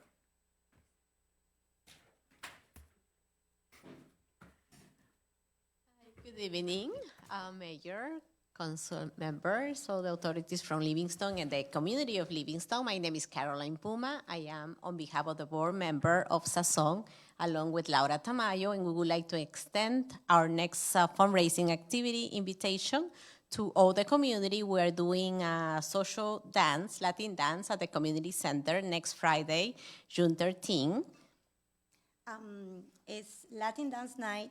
Good evening, Mayor, Council members, all the authorities from Livingston and the community of Livingston. My name is Caroline Puma. I am on behalf of the board member of Sazón, along with Laura Tamayo, and we would like to extend our next fundraising activity invitation to all the community. We are doing a social dance, Latin dance, at the community center next Friday, June 13. It's Latin Dance Night.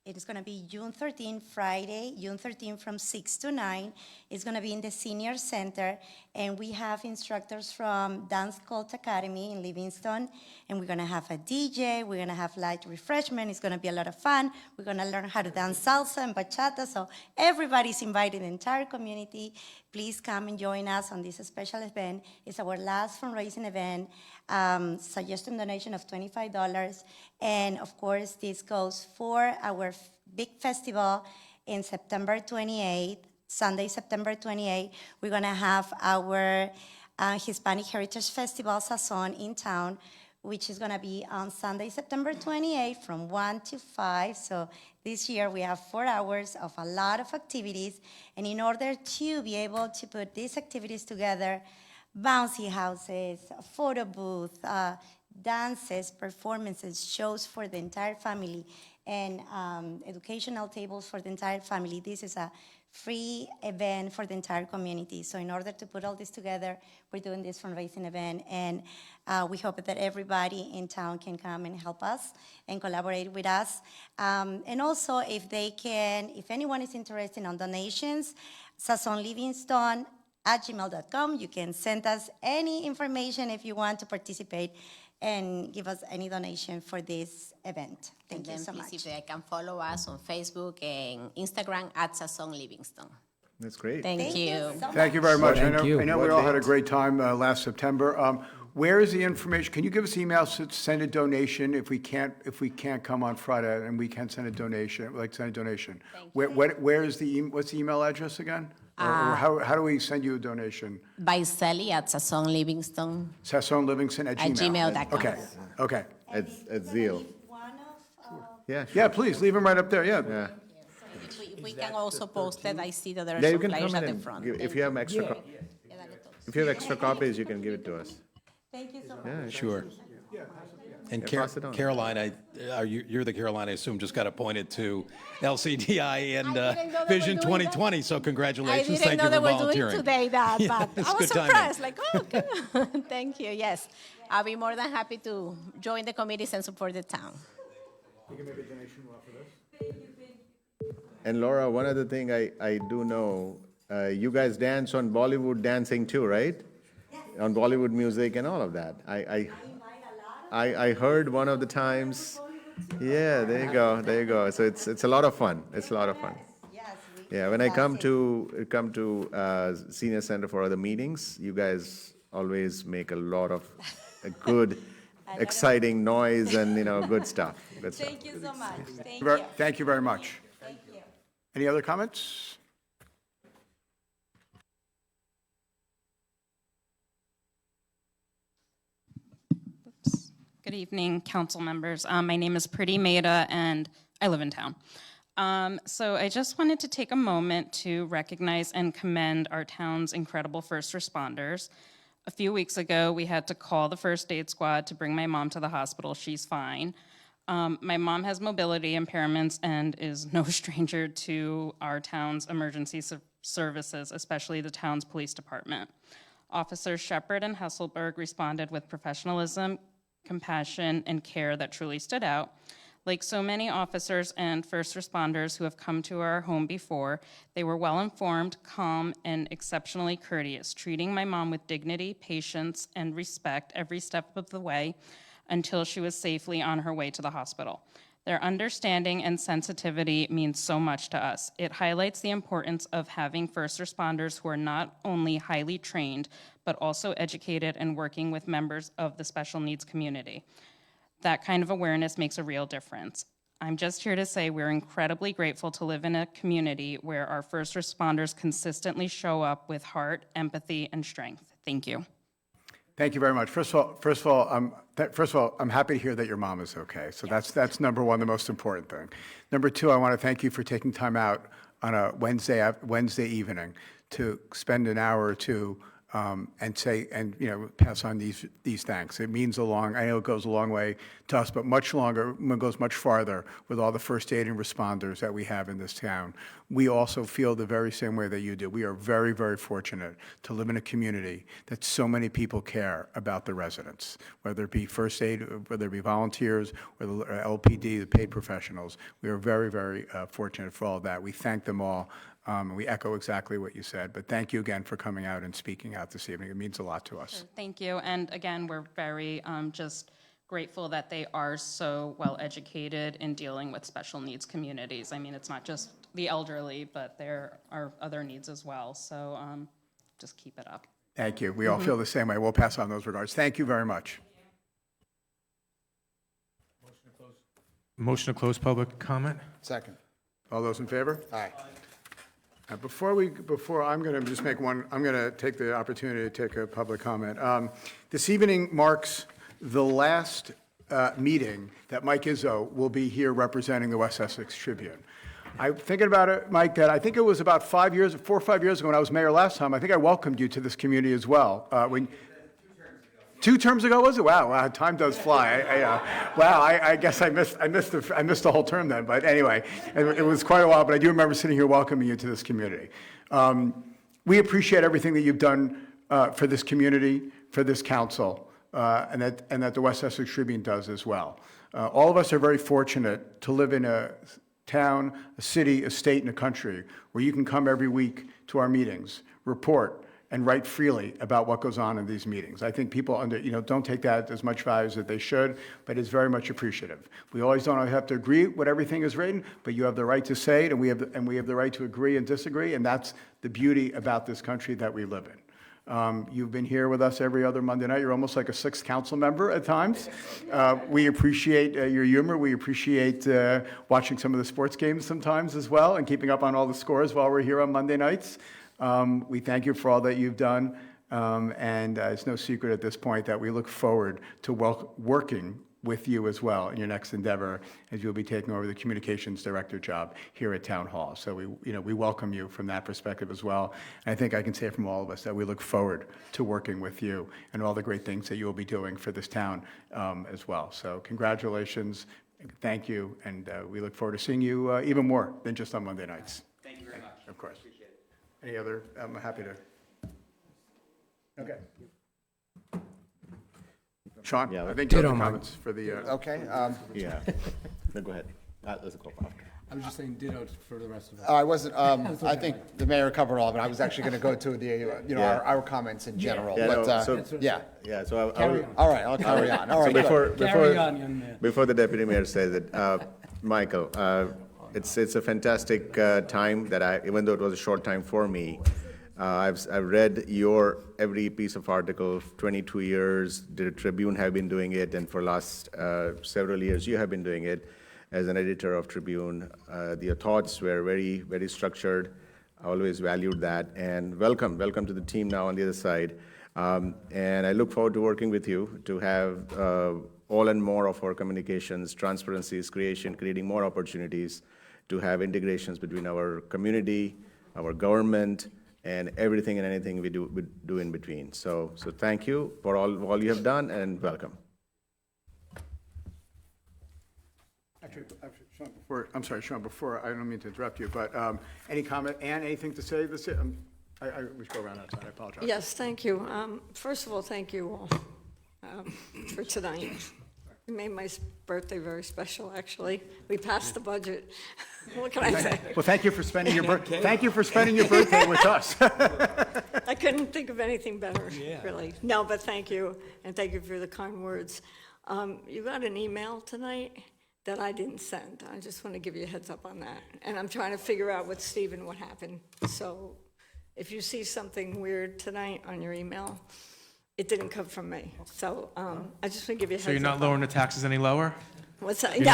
It is going to be June 13, Friday, June 13 from 6 to 9. It's going to be in the Senior Center, and we have instructors from Dance Cult Academy in Livingston, and we're going to have a DJ. We're going to have light refreshment. It's going to be a lot of fun. We're going to learn how to dance salsa and bachata, so everybody's invited, the entire community. Please come and join us on this special event. It's our last fundraising event. Suggested donation of $25. And of course, this goes for our big festival in September 28th, Sunday, September 28th. We're gonna have our Hispanic Heritage Festival, Sazón, in town, which is gonna be on Sunday, September 28th from 1 to 5. So this year we have 4 hours of a lot of activities. And in order to be able to put these activities together, bouncy houses, photo booth, dances, performances, shows for the entire family, and educational tables for the entire family. This is a free event for the entire community. So in order to put all this together, we're doing this fundraising event, and we hope that everybody in town can come and help us and collaborate with us. And also, if anyone is interested in donations, sazonlivingston@gmail.com. You can send us any information if you want to participate and give us any donation for this event. Thank you so much. If they can follow us on Facebook and Instagram @Sazón Livingston. That's great. Thank you. Thank you very much. I Thank you. know we all had a great time last September. Where is the information? Can you give us email to send a donation if we can't come on Friday and we can send a donation? Like send a donation. Where is what's the email address again? Or how do we send you a donation? By Sally @Sazón Livingston. SazonLivingston@gmail.com. Okay. At Zeal. Yeah, sure. Yeah, please leave them right up there. Yeah. Yeah. If we can also post it, I see that there are Yeah, you some can flyers come at in the and front. if you have extra copies, you can give it to us. Thank you so much. Yeah, Sure. And pass it on. Caroline, you're the Caroline, I assume, just got appointed to LCDI and didn't know they Vision were doing 2020, so I congratulations. didn't Thank know you they for were doing volunteering. today that, Yeah, but it's I was good timing. surprised, like, oh, good. Thank you, yes. I'll be more than happy to join the committees and support the town. You can make a donation for this. And Laura, one other thing I do know, you guys dance on Bollywood dancing too, right? Yes. On Bollywood music and all of that. I heard one of the times. Yeah, there you go, there you go. So it's a lot of fun. It's a lot of fun. Yeah, when I come to Senior Center for other meetings, you guys always make a lot of good, exciting noise and good stuff. Good stuff. Thank you so much. Thank you. Thank you very much. Thank you. Any other comments? Good evening, council members. My name is Pretty Maida, and I live in town. So I just wanted to take a moment to recognize and commend our town's incredible first responders. A few weeks ago, we had to call the first aid squad to bring my mom to the hospital. She's fine. My mom has mobility impairments and is no stranger to our town's emergency services, especially the town's police department. Officers Shepard and Hesselberg responded with professionalism, compassion, and care that truly stood out. Like so many officers and first responders who have come to our home before, they were well-informed, calm, and exceptionally courteous, treating my mom with dignity, patience, and respect every step of the way until she was safely on her way to the hospital. Their understanding and sensitivity means so much to us. It highlights the importance of having first responders who are not only highly trained, but also educated and working with members of the special needs community. That kind of awareness makes a real difference. I'm just here to say we're incredibly grateful to live in a community where our first responders consistently show up with heart, empathy, and strength. Thank you. Thank you very much. First of all, I'm happy to hear that your mom is okay. So that's number one, the most important thing. Number two, I want to thank you for taking time out on a Wednesday evening to spend an hour or two and pass on these thanks. It means I know it goes a long way to us, but much longer, it goes much farther with all the first aid and responders that we have in this town. We also feel the very same way that you do. We are very, very fortunate to live in a community that so many people care about the residents, whether it be first aid, whether it be volunteers, or the LPD, the paid professionals. We are very, very fortunate for all of that. We thank them all. We echo exactly what you said, but thank you again for coming out and speaking out this evening. It means a lot to us. Thank you, and again, we're very just grateful that they are so well educated in dealing with special needs communities. I mean, it's not just the elderly, but there are other needs as well, so just keep it up. Thank you. We all feel the same way. We'll pass on those regards. Thank you very much. Motion to close public comment? Second. All those in favor? Aye. Before I'm going to just make one, I'm going to take the opportunity to take a public comment. This evening marks the last meeting that Mike Izzo will be here representing the West Essex Tribune. I'm thinking about it, Mike, that I think it was about 4 or 5 years ago when I was mayor last time, I think I welcomed you to this community as well. 2 terms ago, was it? Wow, time does fly. I guess I missed the whole term then. But anyway, it was quite a while. But I do remember sitting here welcoming you to this community. We appreciate everything that you've done for this community, for this council, and that the West Essex Tribune does as well. All of us are very fortunate to live in a town, a city, a state, and a country where you can come every week to our meetings, report, and write freely about what goes on in these meetings. I think people don't take that as much value as that they should, but it's very much appreciative. We always don't have to agree with everything is written, but you have the right to say it, and we have the right to agree and disagree, and that's the beauty about this country that we live in. You've been here with us every other Monday night. You're almost like a 6th council member at times. We appreciate your humor. We appreciate watching some of the sports games sometimes as well, and keeping up on all the scores while we're here on Monday nights. We thank you for all that you've done, and it's no secret at this point that we look forward to working with you as well in your next endeavor as you'll be taking over the communications director job here at Town Hall. So we welcome you from that perspective as well. And I think I can say from all of us that we look forward to working with you and all the great things that you will be doing for this town as well. So congratulations, thank you, and we look forward to seeing you even more than just on Monday nights. Thank you very much. Of course. Any other? I'm happy to. Okay. Sean, I think you have comments for the. Okay. Yeah. No, go ahead. Let's go after. I was just saying ditto for the rest of us. I wasn't, I think the mayor covered all of it. I was actually going to go to the, Yeah. our comments in general, Yeah, but, no, so- yeah. Yeah, so Carry on. All right, I'll carry on. All So right, good. Carry on, young man. before the deputy mayor says it, Michael, it's a fantastic time that even though it was a short time for me, I've read your every piece of article, 22 years, the Tribune have been doing it, and for last several years, you have been doing it as an editor of Tribune. Your thoughts were very, very structured. I always valued that, and welcome to the team now on the other side. And I look forward to working with you to have all and more of our communications, transparencies, creating more opportunities to have integrations between our community, our government, and everything and anything we do in between. So thank you for all you have done, and welcome. Actually, Sean, before, I don't mean to interrupt you, but any comment, Ann, anything to say? We should go around outside, I apologize. Yes, thank you. First of all, thank you all for tonight. You made my birthday very special, actually. We passed the budget. What can I say? Well, thank you for spending your birthday with us. I couldn't think of anything better, really. No, but thank you, and thank you for the kind words. You got an email tonight that I didn't send. I just want to give you a heads up on that. And I'm trying to figure out with Stephen what happened. So if you see something weird tonight on your email, it didn't come from me. So I just want to give you a heads up. So you're not lowering the taxes any lower? What's that? You're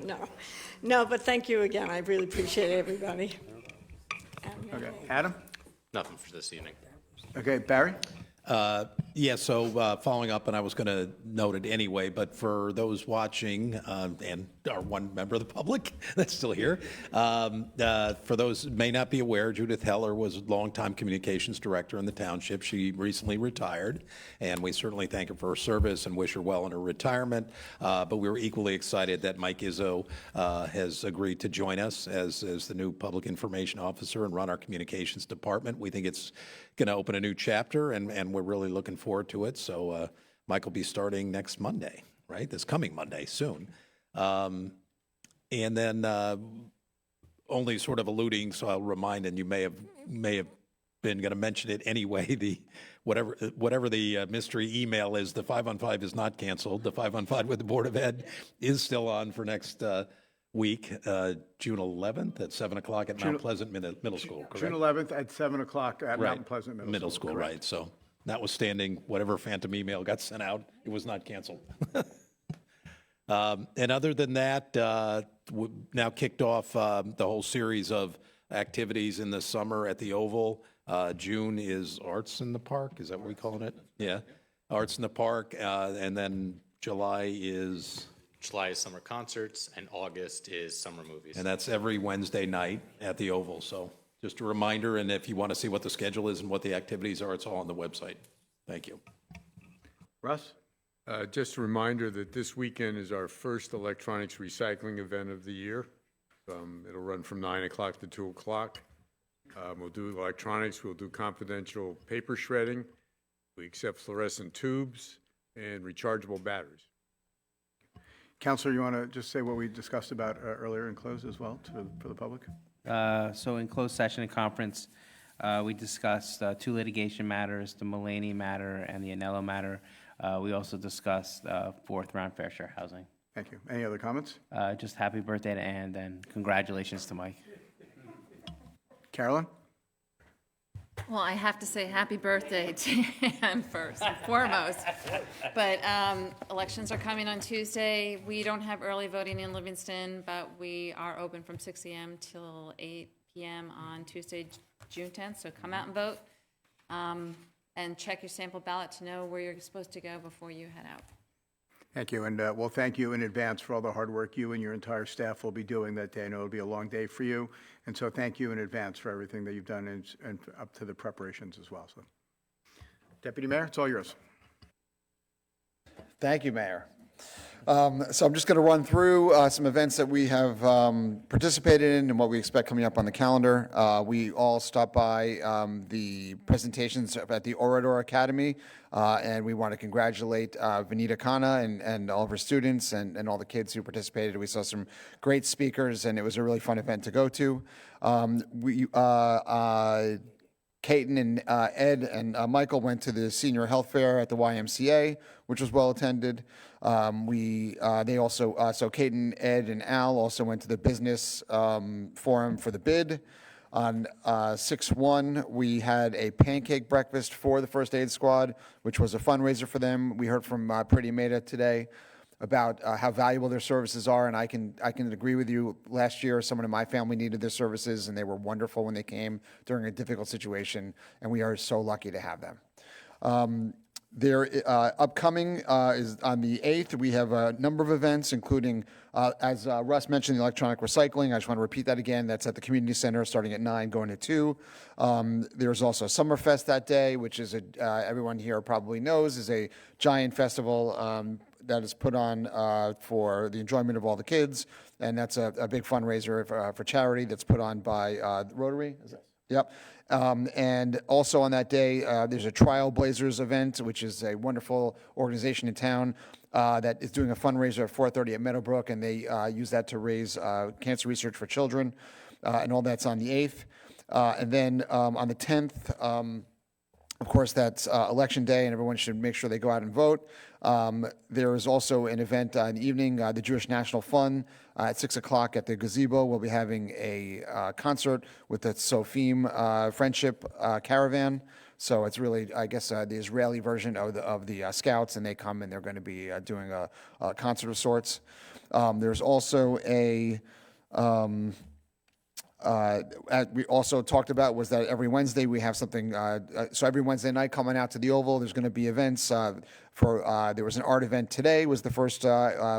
No. No, but thank you again. I really appreciate everybody. Okay, Adam? Nothing for this evening. Okay, Barry? Yeah, so following up, and I was going to note it anyway, but for those watching, and our one member of the public that's still here, for those who may not be aware, Judith Heller was a longtime communications director in the township. She recently retired, and we certainly thank her for her service and wish her well in her retirement. But we were equally excited that Mike Izzo has agreed to join us as the new public information officer and run our communications department. We think it's going to open a new chapter, and we're really looking forward to it. So Mike will be starting next Monday, right? This coming Monday, soon. And then only sort of alluding, so I'll remind, and you may have been going to mention it anyway, the whatever the mystery email is, the 5-on-5 is not canceled. The 5-on-5 with the Board of Ed is still on for next week, June 11th at 7 o'clock at Mount Pleasant Middle School, correct? June 11th at 7 o'clock at Right. Mount Pleasant Middle School, correct. right. So notwithstanding whatever phantom email got sent out, it was not canceled. And other than that, we've now kicked off the whole series of activities in the summer at the Oval. June is Arts in the Park, is that what we calling it? Yeah, Arts in the Park, and then July is summer concerts, and August is summer movies. And that's every Wednesday night at the Oval. So just a reminder, and if you want to see what the schedule is and what the activities are, it's all on the website. Thank you. Russ? Just a reminder that this weekend is our first electronics recycling event of the year. It'll run from 9 o'clock to 2 o'clock. We'll do electronics, we'll do confidential paper shredding, we accept fluorescent tubes, and rechargeable batteries. Counselor, you want to just say what we discussed about earlier in close as well for the public? So in closed session and conference, we discussed two litigation matters, the Mulaney matter and the Anello matter. We also discussed fourth round fair share housing. Thank you. Any other comments? Just happy birthday to Ann and congratulations to Mike. Carolyn? Well, I have to say happy birthday to him first and foremost. But elections are coming on Tuesday. We don't have early voting in Livingston, but we are open from 6 a.m. till 8 p.m. on Tuesday, June 10th. So come out and vote and check your sample ballot to know where you're supposed to go before you head out. Thank you, and well, thank you in advance for all the hard work you and your entire staff will be doing that day. I know it'll be a long day for you, and so thank you in advance for everything that you've done and up to the preparations as well. So, Deputy Mayor, it's all yours. Thank you, Mayor. So I'm just going to run through some events that we have participated in and what we expect coming up on the calendar. We all stopped by the presentations at the Orador Academy, and we want to congratulate Vanita Khanna and all of her students and all the kids who participated. We saw some great speakers, and it was a really fun event to go to. Caton and Ed and Michael went to the senior health fair at the YMCA, which was well attended. They also, so Caton, Ed, and Al also went to the business forum for the bid. On 6/1, we had a pancake breakfast for the First Aid Squad, which was a fundraiser for them. We heard from Pretty Maida today about how valuable their services are, and I can agree with you. Last year, someone in my family needed their services, and they were wonderful when they came during a difficult situation, and we are so lucky to have them. Their upcoming is on the 8th. We have a number of events, including, as Russ mentioned, the electronic recycling. I just want to repeat that again. That's at the community center, starting at 9, going to 2. There's also Summerfest that day, which is everyone here probably knows is a giant festival that is put on for the enjoyment of all the kids, and that's a big fundraiser for charity that's put on by Rotary. Is it? Yep. And also on that day, there's a Trailblazers event, which is a wonderful organization in town that is doing a fundraiser at 4:30 at Meadowbrook, and they use that to raise cancer research for children, and all that's on the 8th. And then on the 10th, of course, that's Election Day, and everyone should make sure they go out and vote. There is also an event in the evening, the Jewish National Fund, at 6 o'clock at the gazebo. We'll be having a concert with the Sofim Friendship Caravan. So it's really, I guess, the Israeli version of the Scouts, and they come and they're going to be doing a concert of sorts. There's also a... we also talked about was that every Wednesday we have something. So every Wednesday night coming out to the Oval, there's going to be events. There was an art event today, was the first,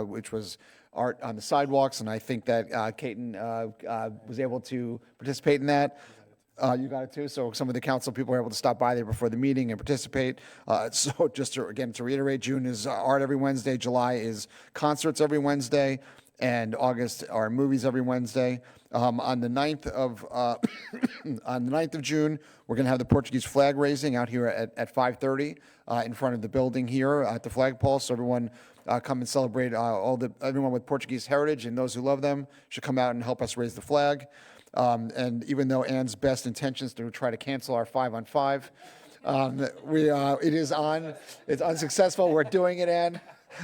which was art on the sidewalks, and I think that Caton was able to participate in that. You got it too. So some of the council people were able to stop by there before the meeting and participate. So just to reiterate, June is art every Wednesday. July is concerts every Wednesday. And August are movies every Wednesday. On the 9th of June, we're going to have the Portuguese flag raising out here at 5:30 in front of the building here at the flagpole. So everyone come and celebrate. Everyone with Portuguese heritage and those who love them should come out and help us raise the flag. And even though Anne's best intentions to try to cancel our 5-on-5, it's unsuccessful. We're doing it, Anne.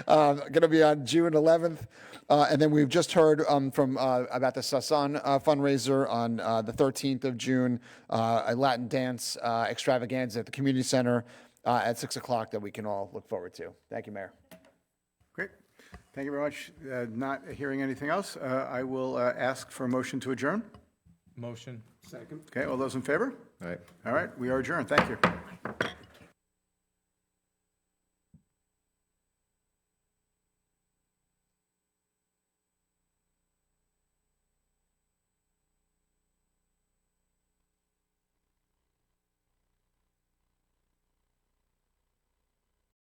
Going to be on June 11th. And then we've just heard from about the Sasan fundraiser on the 13th of June, a Latin dance extravaganza at the community center at 6 o'clock that we can all look forward to. Thank you, Mayor. Great. Thank you very much. Not hearing anything else, I will ask for a motion to adjourn. Motion. Second. Okay, all those in favor? All right. All right, we are adjourned. Thank you.